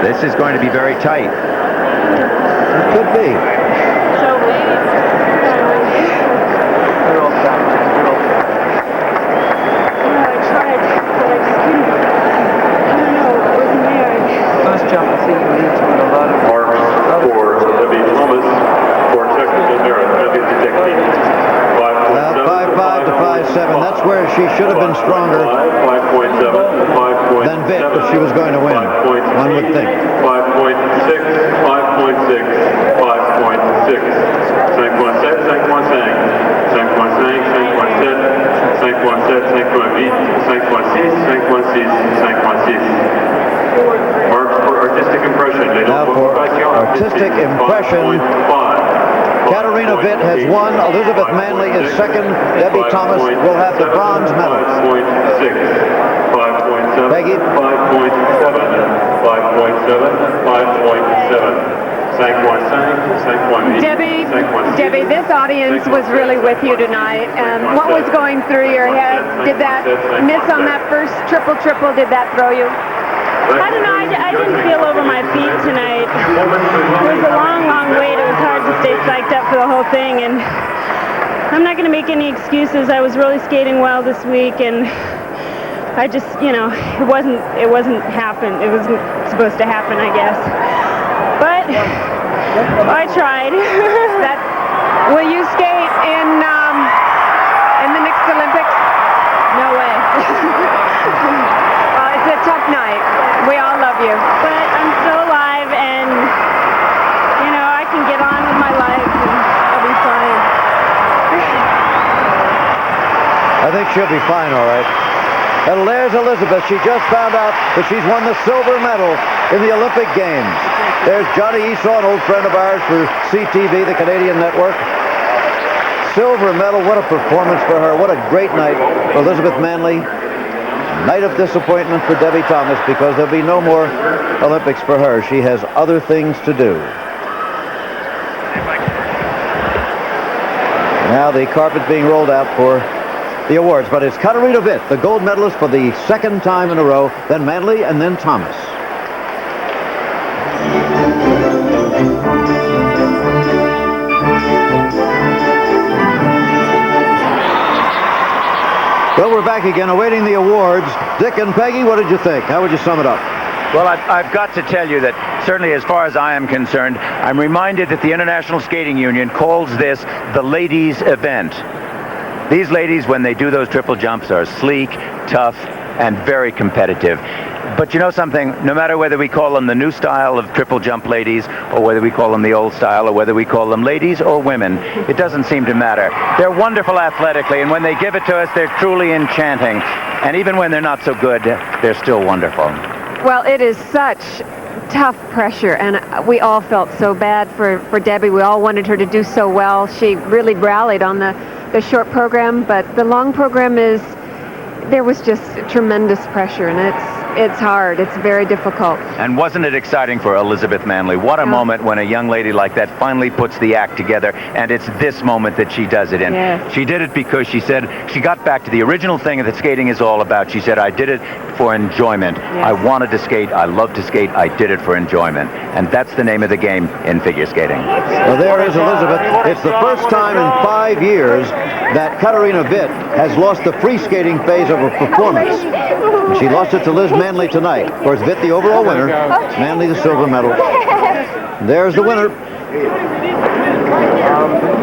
This is going to be very tight. It could be. First jump, I think we need to put a lot of marks for Debi Thomas for technical merit. Technique. 5.5 to 5.7. That's where she should have been stronger 5.7, 5.7 than Witt if she was going to win. One would think. 5.6, 5.6, 5.6. 5.7, 5.5, 5.6, 5.6. Marks for artistic impression. Now for artistic impression, Katarina Witt has won. Elizabeth Manley is second. Debi Thomas will have the bronze medal. 5.6, 5.7, Peggy? 5.7, 5.7, 5.7. Debi, this audience was really with you tonight. What was going through your head? Did that miss on that first triple, did that throw you? I don't know, I didn't feel over my feet tonight. It was a long, long wait. It was hard to stay psyched up for the whole thing, and I'm not going to make any excuses. I was really skating well this week, and I just, you know, it wasn't supposed to happen, I guess. But I tried. Will you skate in the next Olympics? No way. Well, it's a tough night. We all love you. But I'm still alive, and, you know, I can get on with my life, and I'll be fine. I think she'll be fine, all right. And there's Elizabeth. She just found out that she's won the silver medal in the Olympic Games. There's Johnny Esau, an old friend of ours for CTV, the Canadian network. Silver medal, what a performance for her. What a great night for Elizabeth Manley. Night of disappointment for Debi Thomas because there'll be no more Olympics for her. She has other things to do. Now the carpet's being rolled out for the awards, but it's Katarina Witt, the gold medalist for the second time in a row, then Manley, and then Thomas. Well, we're back again, awaiting the awards. Dick and Peggy, what did you think? How would you sum it up? Well, I've got to tell you that certainly as far as I am concerned, I'm reminded that the International Skating Union calls this the ladies' event. These ladies, when they do those triple jumps, are sleek, tough, and very competitive. But you know something? No matter whether we call them the new style of triple jump ladies, or whether we call them the old style, or whether we call them ladies or women, it doesn't seem to matter. They're wonderful athletically, and when they give it to us, they're truly enchanting. And even when they're not so good, they're still wonderful. Well, it is such tough pressure, and we all felt so bad for Debi. We all wanted her to do so well. She really rallied on the short program, but the long program there was just tremendous pressure, and it's hard. It's very difficult. And wasn't it exciting for Elizabeth Manley? What a moment when a young lady like that finally puts the act together, and it's this moment that she does it in. Yes. She did it because she said, she got back to the original thing that skating is all about. She said, I did it for enjoyment. Yes. I wanted to skate. I love to skate. I did it for enjoyment. And that's the name of the game in figure skating. Well, there is Elizabeth. It's the first time in 5 years that Katarina Witt has lost the free skating phase of her performance. She lost it to Liz Manley tonight. Of course, Witt the overall winner, Manley the silver medal. There's the winner.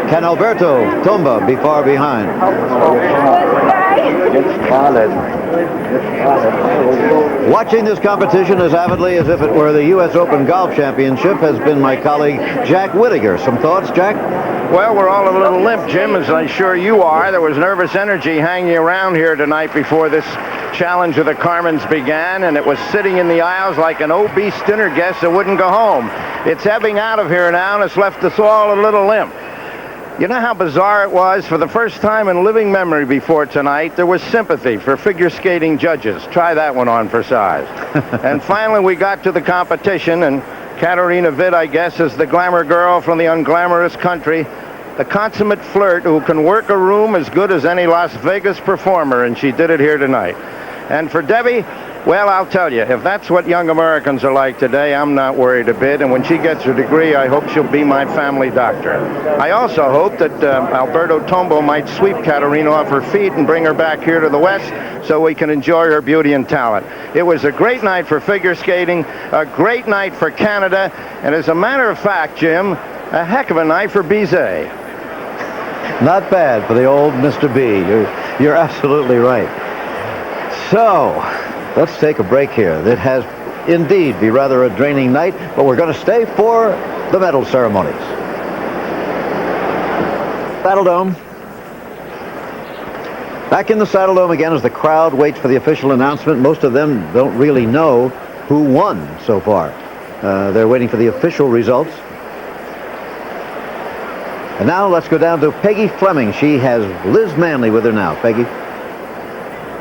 Can Alberto Tomba be far behind? Watching this competition as avidly as if it were the U.S. Open Golf Championship has been my colleague Jack Whittaker. Some thoughts, Jack? Well, we're all a little limp, Jim, as I'm sure you are. There was nervous energy hanging around here tonight before this challenge of the Carmens began, and it was sitting in the aisles like an obese dinner guest that wouldn't go home. It's ebbing out of here now, and it's left us all a little limp. You know how bizarre it was? For the first time in living memory before tonight, there was sympathy for figure skating judges. Try that one on for size. And finally, we got to the competition, and Katarina Witt, I guess, is the glamour girl from the unglamorous country, the consummate flirt who can work a room as good as any Las Vegas performer, and she did it here tonight. And for Debi, well, I'll tell you, if that's what young Americans are like today, I'm not worried a bit. And when she gets her degree, I hope she'll be my family doctor. I also hope that Alberto Tombo might sweep Katarina off her feet and bring her back here to the West so we can enjoy her beauty and talent. It was a great night for figure skating, a great night for Canada, and as a matter of fact, Jim, a heck of a night for Bizet. Not bad for the old Mr. B. You're absolutely right. So, let's take a break here. It has indeed be rather a draining night, but we're going to stay for the medal ceremonies. Saddle Dome. Back in the Saddle Dome again as the crowd waits for the official announcement. Most of them don't really know who won so far. They're waiting for the official results. And now let's go down to Peggy Fleming. She has Liz Manley with her now. Peggy.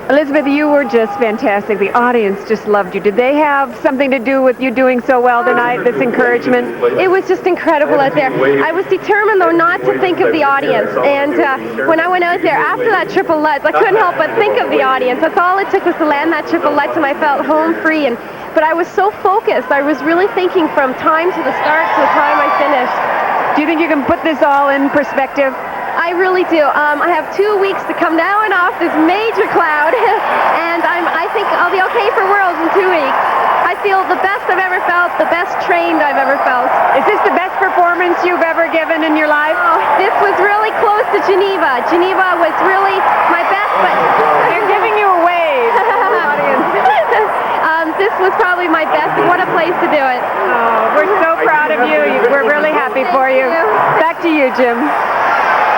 Elizabeth, you were just fantastic. The audience just loved you. Did they have something to do with you doing so well tonight, this encouragement? It was just incredible out there. I was determined, though, not to think of the audience. And when I went out there after that triple Lutz, I couldn't help but think of the audience. That's all it took was to land that triple Lutz, and I felt home free. But I was so focused. I was really thinking from time to the start to the time I finished. Do you think you can put this all in perspective? I really do. I have 2 weeks to come down and off this major cloud, and I think I'll be okay for Worlds in 2 weeks. I feel the best I've ever felt, the best trained I've ever felt. Is this the best performance you've ever given in your life? Oh, this was really close to Geneva. Geneva was really my best, but they're giving you a wave. This was probably my best. What a place to do it. Oh, we're so proud of you. We're really happy for you. Back to you, Jim.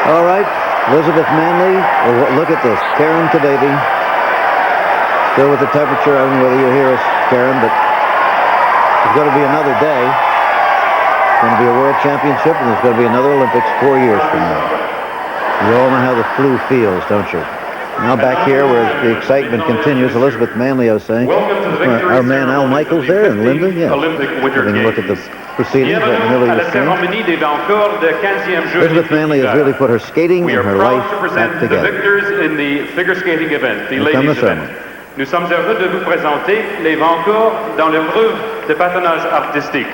All right, Elizabeth Manley. Well, look at this. Caryn Kadavy. Still with the temperature. I don't know whether you hear us, Caryn, but there's going to be another day. It's going to be a World Championship, and there's going to be another Olympics 4 years from now. You all know how the flu feels, don't you? Now back here where the excitement continues, Elizabeth Manley, I was saying. Our man Al Michaels there and Linda, yeah. Having a look at the proceedings that Millie was saying. Elizabeth Manley has really put her skating and her life back together. The victors in the figure skating event, the Here ladies come the event. Nous sommes heureux de vous présenter les vainqueurs dans l'épreuve de patinage artistique.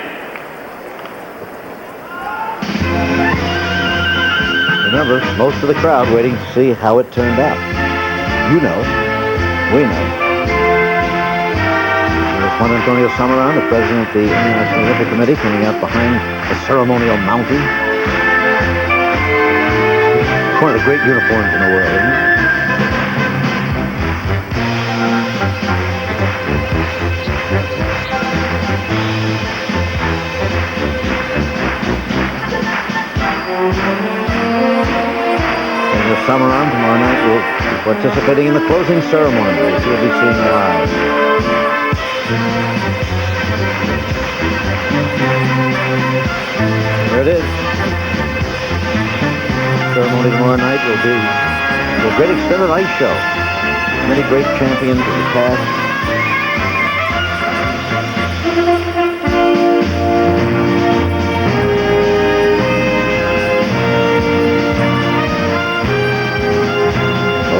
Remember, most of the crowd waiting to see how it turned out. You know, we know. There's Juan Antonio Samaran, the president of the International Olympic Committee, coming out behind the ceremonial mounting. It's one of the great uniforms in the world, isn't it? Samaran tomorrow night will be participating in the closing ceremony, which you'll be seeing live. There it is. The ceremony tomorrow night will be a great extended ice show. Many great champions of the past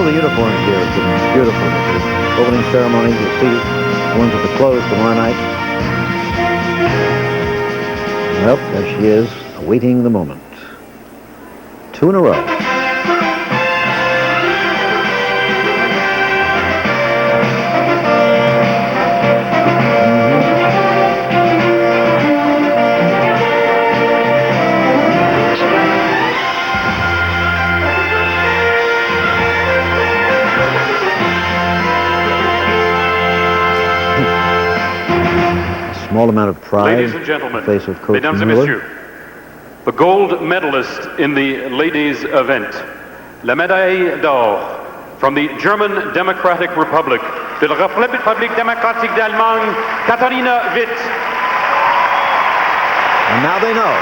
the uniforms here. It's been beautiful. The opening ceremony. You'll see the ones at the close tomorrow night. Well, there she is, awaiting the moment. 2 in a row. Small amount of pride. Ladies and gentlemen, in the face of Coach mesdames et Mueller. messieurs, the gold medalist in the ladies' event, la médaille d'or from the German Democratic Republic, de la République démocratique d'Allemagne, Katarina Witt. And now they know.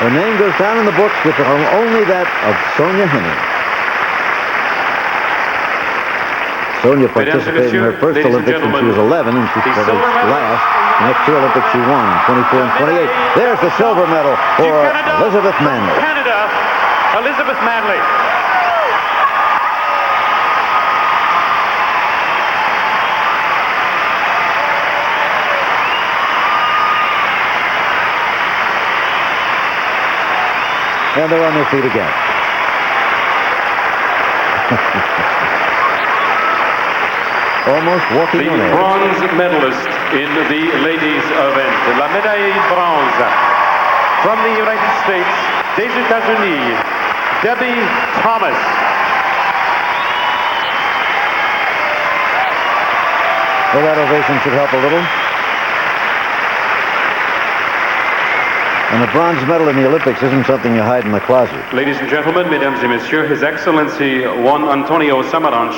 Her name goes down in the books with only that of Sonia Henning. Sonia participated in her first Olympics when she was 11, and she finished last. The next 2 Olympics she won, 24 and 28. There's the silver medal for Elizabeth Manley. Canada, Elizabeth Manley. And they're on their feet again. Almost walking on The air. bronze medalist in the ladies' event, la médaille bronze from the United States, des États-Unis, Debi Thomas. Well, that ovation should help a little. And a bronze medal in the Olympics isn't something you hide in the closet. Ladies and gentlemen, mesdames et messieurs, His Excellency Juan Antonio Samaranch,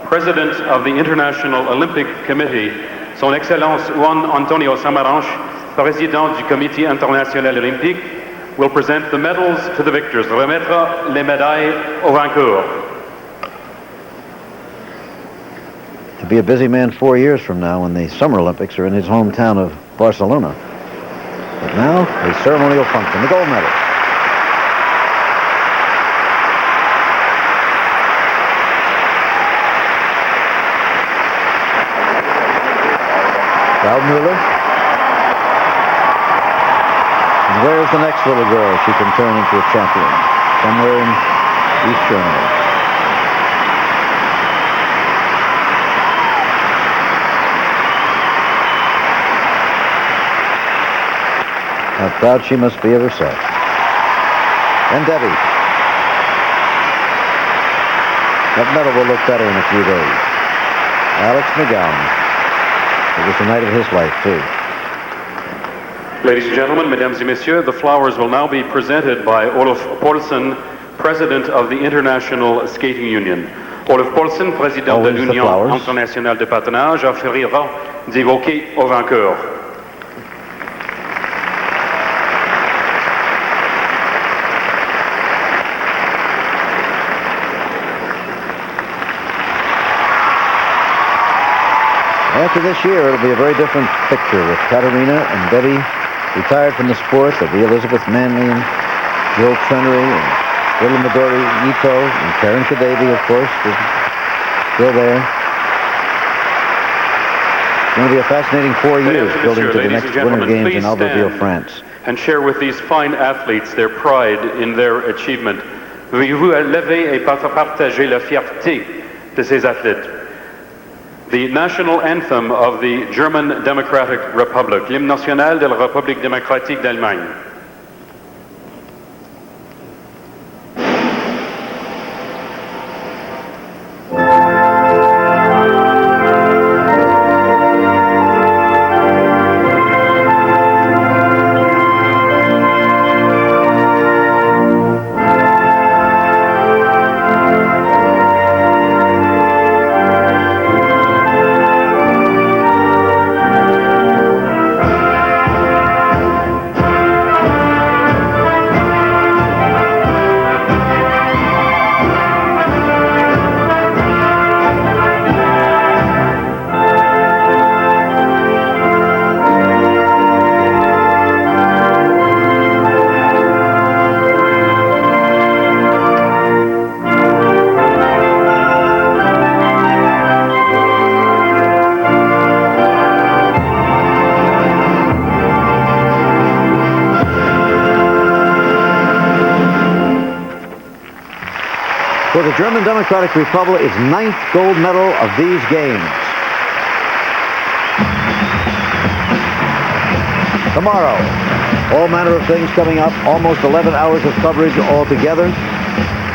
President of the International Olympic Committee, Son Excellence Juan Antonio Samaranch, Président du Comité International Olympique, will present the medals to the victors, remettre les médailles aux vainqueurs. To be a busy man 4 years from now when the Summer Olympics are in his hometown of Barcelona. But now, a ceremonial function, the gold medal. Frau Müller. And where's the next little girl she can turn into a champion? Somewhere in East Germany. How proud she must be of herself. And Debi. That medal will look better in a few days. Alex McGowan. It was the night of his life, too. Ladies and gentlemen, mesdames et messieurs, the flowers will now be presented by Olof Paulsen, President of the International Skating Union. Olof Paulsen, Président de l'Union internationale de patinage, offrira des bouquets aux vainqueurs. After this year, it'll be a very different picture with Katarina and Debi retired from the sport. There'll be Elizabeth Manley and Jill Trenery and little Midori Ito and Caryn Kadavy, of course, is still there. It's going to be a fascinating 4 years building to the next Winter Games in Alberta, France. And share with these fine athletes their pride in their achievement. Veuillez-vous lever et partager la fierté de ces athlètes? The national anthem of the German Democratic Republic, l'hymne national de la République démocratique d'Allemagne. German Democratic Republic its 9th gold medal of these games. Tomorrow, all manner of things coming up, almost 11 hours of coverage altogether.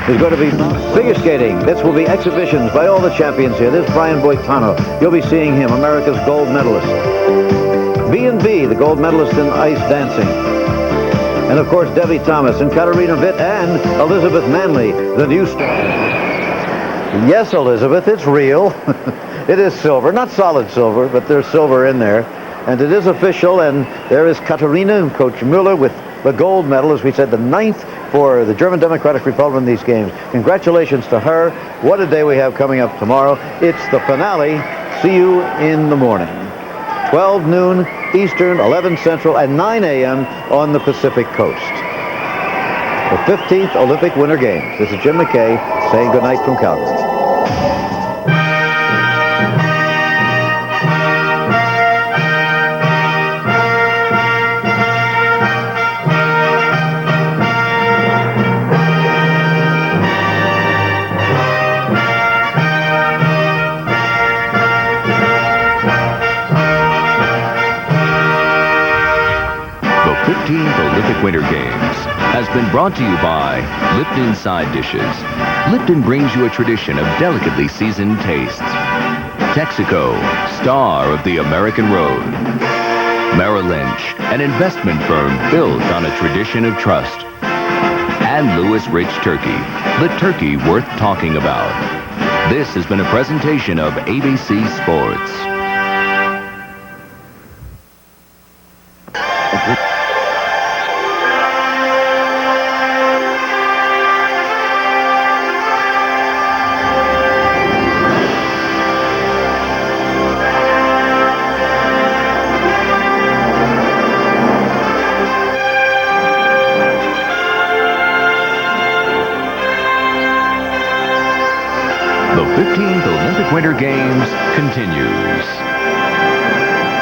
There's going to be figure skating. This will be exhibitions by all the champions here. There's Brian Boitano. You'll be seeing him, America's gold medalist. B&B, the gold medalist in ice dancing. And of course, Debi Thomas and Katarina Witt and Elizabeth Manley, the new star. Yes, Elizabeth, it's real. It is silver, not solid silver, but there's silver in there. And it is official, and there is Katarina and Coach Mueller with the gold medal, as we said, the 9th for the German Democratic Republic in these games. Congratulations to her. What a day we have coming up tomorrow. It's the finale. See you in the morning. 12 noon Eastern, 11 Central, and 9 a.m. on the Pacific Coast. The 15th Olympic Winter Games. This is Jim McKay saying goodnight from Calgary. The 15th Olympic Winter Games has been brought to you by Lipton Side Dishes. Lipton brings you a tradition of delicately seasoned tastes. Texaco, star of the American road. Merrill Lynch, an investment firm built on a tradition of trust. And Louis Rich Turkey, the turkey worth talking about. This has been a presentation of ABC Sports. The 15th Olympic Winter Games continues.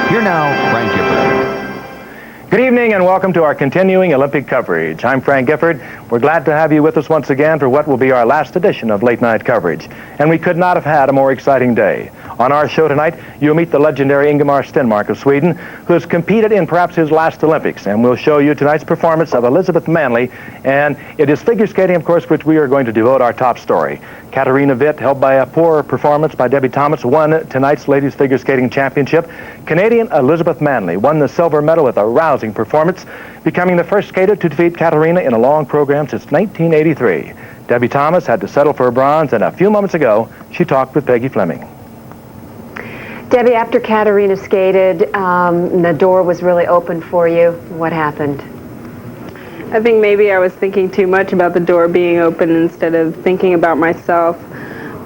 Here now, Frank Gifford. Good evening and welcome to our continuing Olympic coverage. I'm Frank Gifford. We're glad to have you with us once again for what will be our last edition of late night coverage. And we could not have had a more exciting day. On our show tonight, you'll meet the legendary Ingemar Stenmark of Sweden, who has competed in perhaps his last Olympics. And we'll show you tonight's performance of Elizabeth Manley. And it is figure skating, of course, which we are going to devote our top story. Katarina Witt, held by a poor performance by Debi Thomas, won tonight's ladies figure skating championship. Canadian Elizabeth Manley won the silver medal with a rousing performance, becoming the first skater to defeat Katarina in a long program since 1983. Debi Thomas had to settle for a bronze, and a few moments ago, she talked with Peggy Fleming. Debi, after Katarina skated, the door was really open for you. What happened? I think maybe I was thinking too much about the door being open instead of thinking about myself.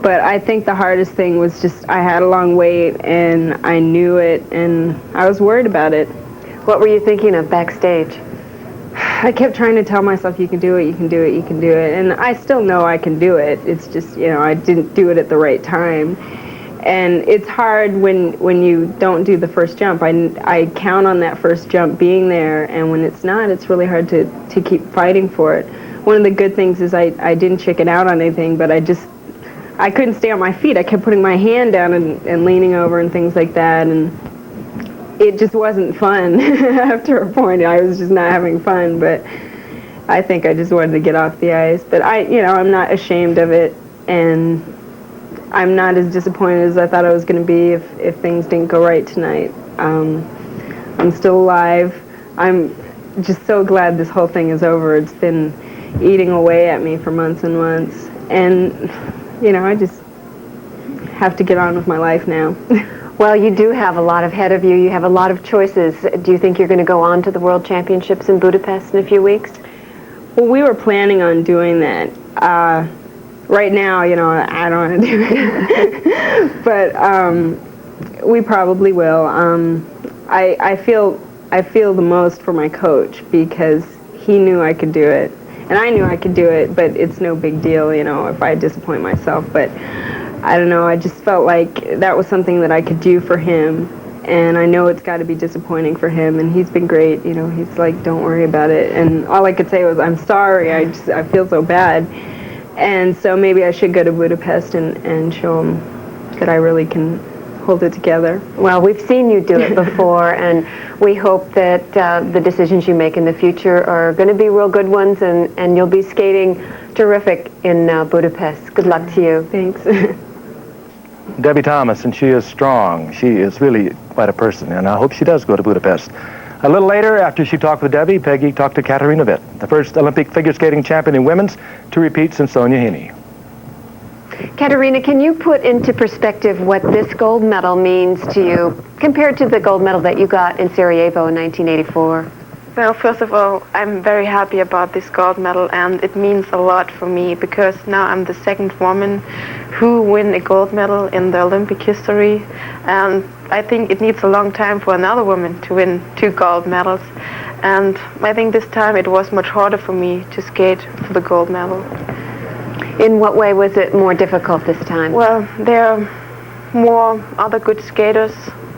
But I think the hardest thing was just I had a long wait and I knew it and I was worried about it. What were you thinking of backstage? I kept trying to tell myself, you can do it, you can do it, you can do it. And I still know I can do it. It's just, you know, I didn't do it at the right time. And it's hard when you don't do the first jump. I count on that first jump being there, and when it's not, it's really hard to keep fighting for it. One of the good things is I didn't chicken out on anything, but I couldn't stay on my feet. I kept putting my hand down and leaning over and things like that, and it just wasn't fun. After a point, I was just not having fun, but I think I just wanted to get off the ice. But I'm not ashamed of it, and I'm not as disappointed as I thought I was going to be if things didn't go right tonight. I'm still alive. I'm just so glad this whole thing is over. It's been eating away at me for months and months. And, I just have to get on with my life now. Well, you do have a lot ahead of you. You have a lot of choices. Do you think you're going to go on to the World Championships in Budapest in a few weeks? Well, we were planning on doing that. Right now, I don't want to do it, but we probably will. I feel the most for my coach because he knew I could do it, and I knew I could do it. But it's no big deal, if I disappoint myself. But I don't know. I just felt like that was something that I could do for him, and I know it's got to be disappointing for him. And he's been great. He's like, don't worry about it. And all I could say was, I'm sorry. I feel so bad. And so maybe I should go to Budapest and show them that I really can hold it together. Well, we've seen you do it before, and we hope that the decisions you make in the future are going to be real good ones, and you'll be skating terrific in Budapest. Good luck to you. Thanks. Debi Thomas, and she is strong. She is really quite a person, and I hope she does go to Budapest. A little later, after she talked with Debi, Peggy talked to Katarina Witt, the first Olympic figure skating champion in women's to repeat since Sonia Heaney. Katarina, can you put into perspective what this gold medal means to you compared to the gold medal that you got in Sarajevo in 1984? Well, first of all, I'm very happy about this gold medal, and it means a lot for me because now I'm the second woman who win a gold medal in the Olympic history, and I think it needs a long time for another woman to win 2 gold medals, and I think this time it was much harder for me to skate for the gold medal. In what way was it more difficult this time? Well, there are more other good skaters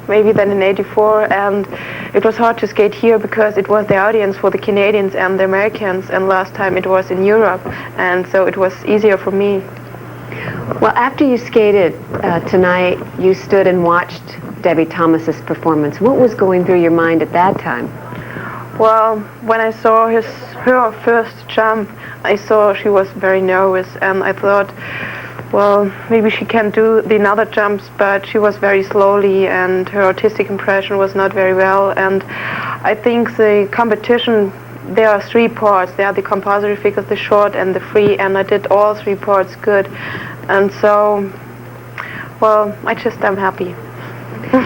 maybe than in '84, and it was hard to skate here because it was the audience for the Canadians and the Americans, and last time it was in Europe, and so it was easier for me. Well, after you skated tonight, you stood and watched Debi Thomas's performance. What was going through your mind at that time? Well, when I saw her first jump, I saw she was very nervous, and I thought, well, maybe she can do the other jumps, but she was very slowly, and her artistic impression was not very well. And I think the competition, there are 3 parts. There are the compository figures, the short, and the free, and I did all 3 parts good. And so, well, I'm happy.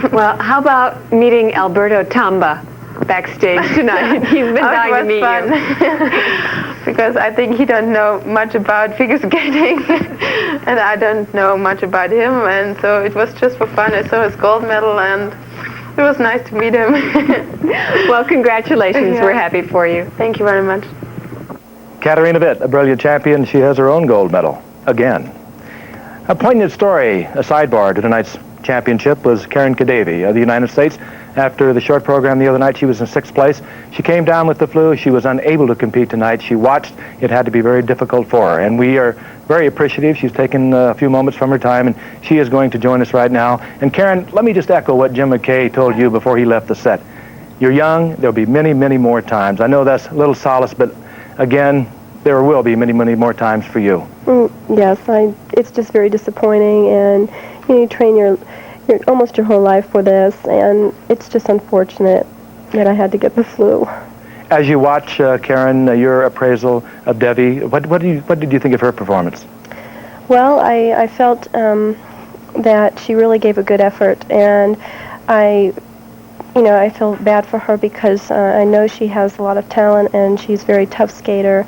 Well, how about meeting Alberto Tamba backstage tonight? He's been dying to meet you. Because I think he don't know much about figure skating, and I don't know much about him, and so it was just for fun. I saw his gold medal, and it was nice to meet him. Well, congratulations. Yeah. We're happy for you. Thank you very much. Katarina Witt, a brilliant champion. She has her own gold medal, again. A poignant story, a sidebar to tonight's championship, was Caryn Kadavy of the United States. After the short program the other night, she was in 6th place. She came down with the flu. She was unable to compete tonight. She watched. It had to be very difficult for her, and we are very appreciative. She's taken a few moments from her time, and she is going to join us right now. And Caryn, let me just echo what Jim McKay told you before he left the set. You're young. There'll be many, many more times. I know that's a little solace, but again, there will be many, many more times for you. Yes, it's just very disappointing, and you train your almost your whole life for this, and it's just unfortunate that I had to get the flu. As you watch, Caryn, your appraisal of Debi, what did you think of her performance? Well, I felt that she really gave a good effort, and I feel bad for her because I know she has a lot of talent, and she's a very tough skater,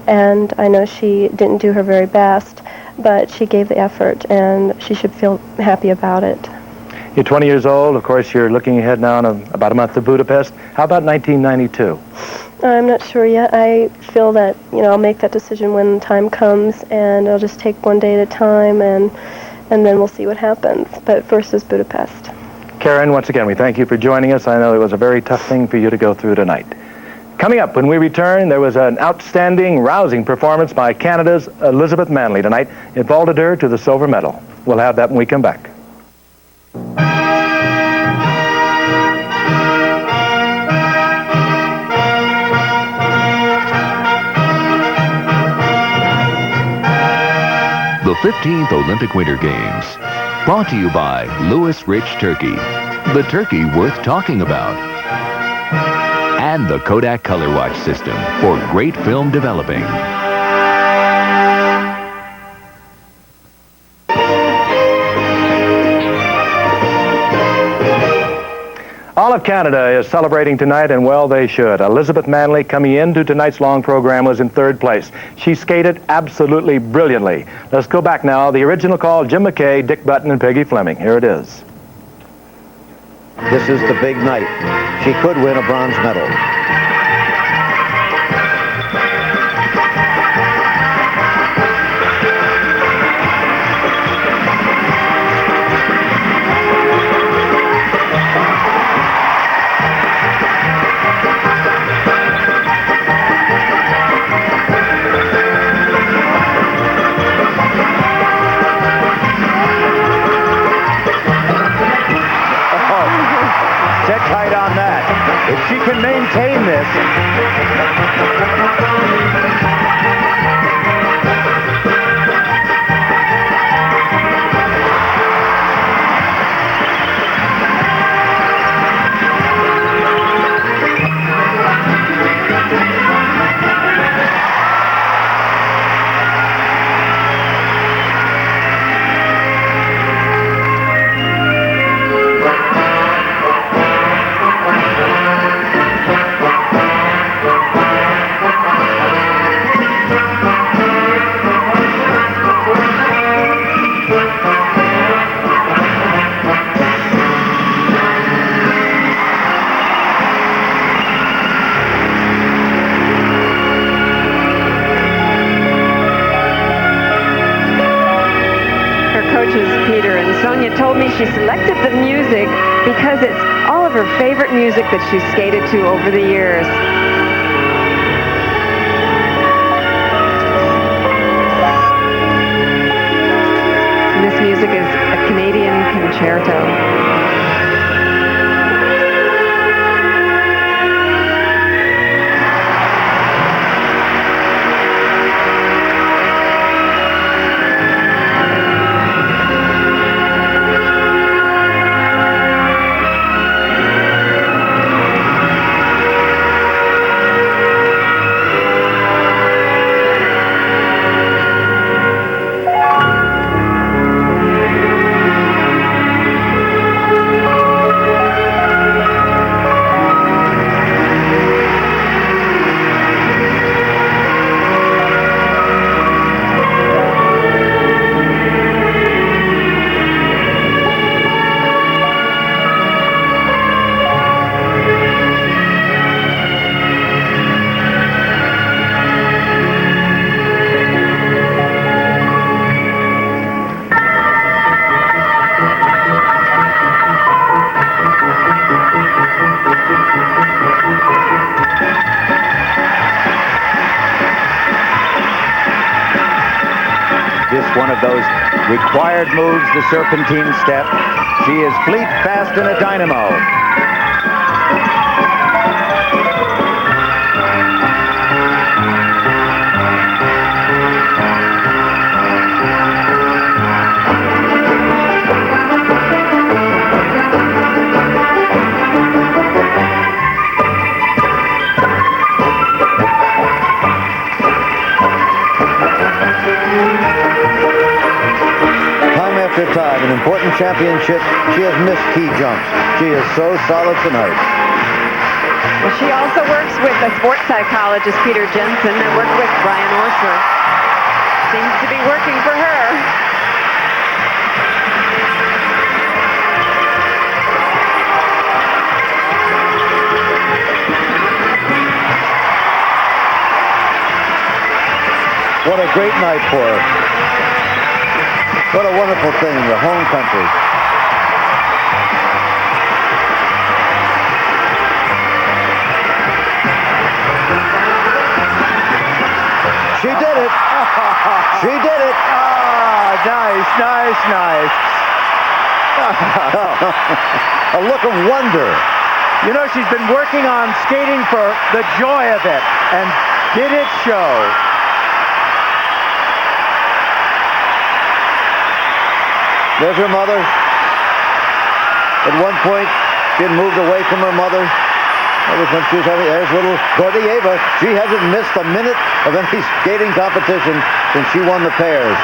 and I know she didn't do her very best, but she gave the effort, and she should feel happy about it. You're 20 years old. Of course, you're looking ahead now in about a month to Budapest. How about 1992? I'm not sure yet. I feel that, I'll make that decision when the time comes, and I'll just take one day at a time, and then we'll see what happens. But first is Budapest. Caryn, once again, we thank you for joining us. I know it was a very tough thing for you to go through tonight. Coming up, when we return, there was an outstanding, rousing performance by Canada's Elizabeth Manley tonight. It vaulted her to the silver medal. We'll have that when we come back. The 15th Olympic Winter Games, brought to you by Louis Rich Turkey, the turkey worth talking about, and the Kodak Color Watch system for great film developing. All of Canada is celebrating tonight, and well, they should. Elizabeth Manley, coming into tonight's long program, was in 3rd place. She skated absolutely brilliantly. Let's go back now. The original call, Jim McKay, Dick Button, and Peggy Fleming. Here it is. This is the big night. She could win a bronze medal. she can maintain this. Told me she selected the music because it's all of her favorite music that she's skated to over the years. And this music is a Canadian concerto. One of those required moves, the serpentine step. She is fleet, fast, and a dynamo. After time, an important championship, she has missed key jumps. She is so solid tonight. Well, she also works with a sports psychologist, Peter Jensen, and worked with Brian Orser. Seems to be working for her. What a great night for her. What a wonderful thing, the home country. She did it. She did it. Ah, nice, nice, nice. A look of wonder. You know, she's been working on skating for the joy of it, and did it show? There's her mother. At one point, she had moved away from her mother. That was when she was having, there's little Gordieva. She hasn't missed a minute of any skating competition since she won the pairs.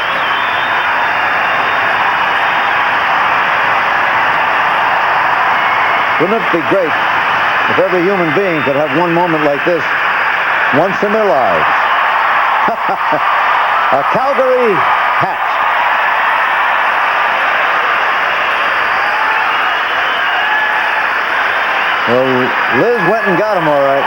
Wouldn't it be great if every human being could have one moment like this once in their lives? A Calgary hat. Well, Liz went and got him all right.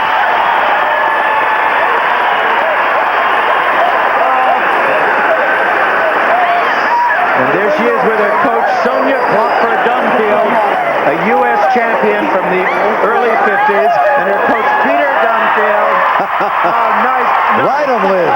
And there she is with her coach, Sonia Klopfer-Dunfield, a U.S. champion from the early 50s, and her coach, Peter Dunfield. Oh, nice. Ride him, Liz.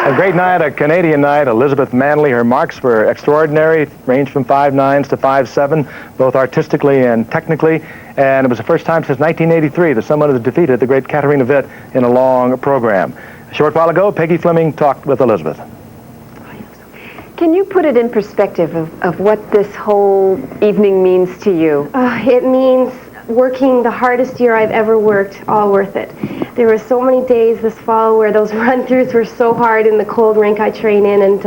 A great night, a Canadian night. Elizabeth Manley, her marks were extraordinary, ranged from 5.9s to 5.7, both artistically and technically. And it was the first time since 1983 that someone has defeated the great Katarina Witt in a long program. A short while ago, Peggy Fleming talked with Elizabeth. Can you put it in perspective of what this whole evening means to you? It means working the hardest year I've ever worked, all worth it. There were so many days this fall where those run-throughs were so hard in the cold rink I train in, and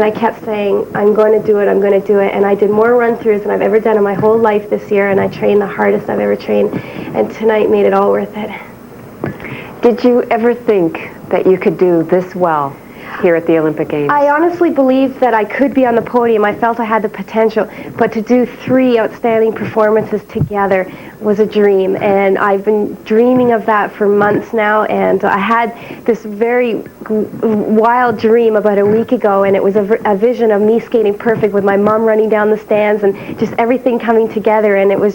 I kept saying, I'm going to do it, I'm going to do it. And I did more run-throughs than I've ever done in my whole life this year, and I trained the hardest I've ever trained. And tonight made it all worth it. Did you ever think that you could do this well here at the Olympic Games? I honestly believed that I could be on the podium. I felt I had the potential, but to do 3 outstanding performances together was a dream, and I've been dreaming of that for months now. And I had this very wild dream about a week ago, and it was a vision of me skating perfect with my mom running down the stands and just everything coming together. And it was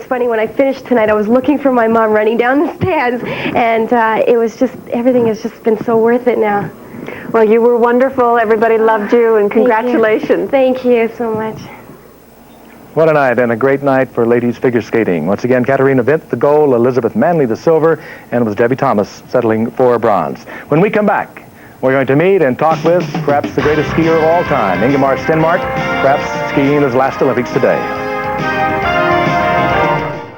funny, when I finished tonight, I was looking for my mom running down the stands, and it was just, everything has just been so worth it now. Well, you were wonderful. Everybody loved you, and congratulations. Thank you so much. What a night, and a great night for ladies figure skating. Once again, Katarina Witt the gold, Elizabeth Manley the silver, and it was Debi Thomas settling for bronze. When we come back, we're going to meet and talk with perhaps the greatest skier of all time, Ingemar Stenmark, perhaps skiing his last Olympics today.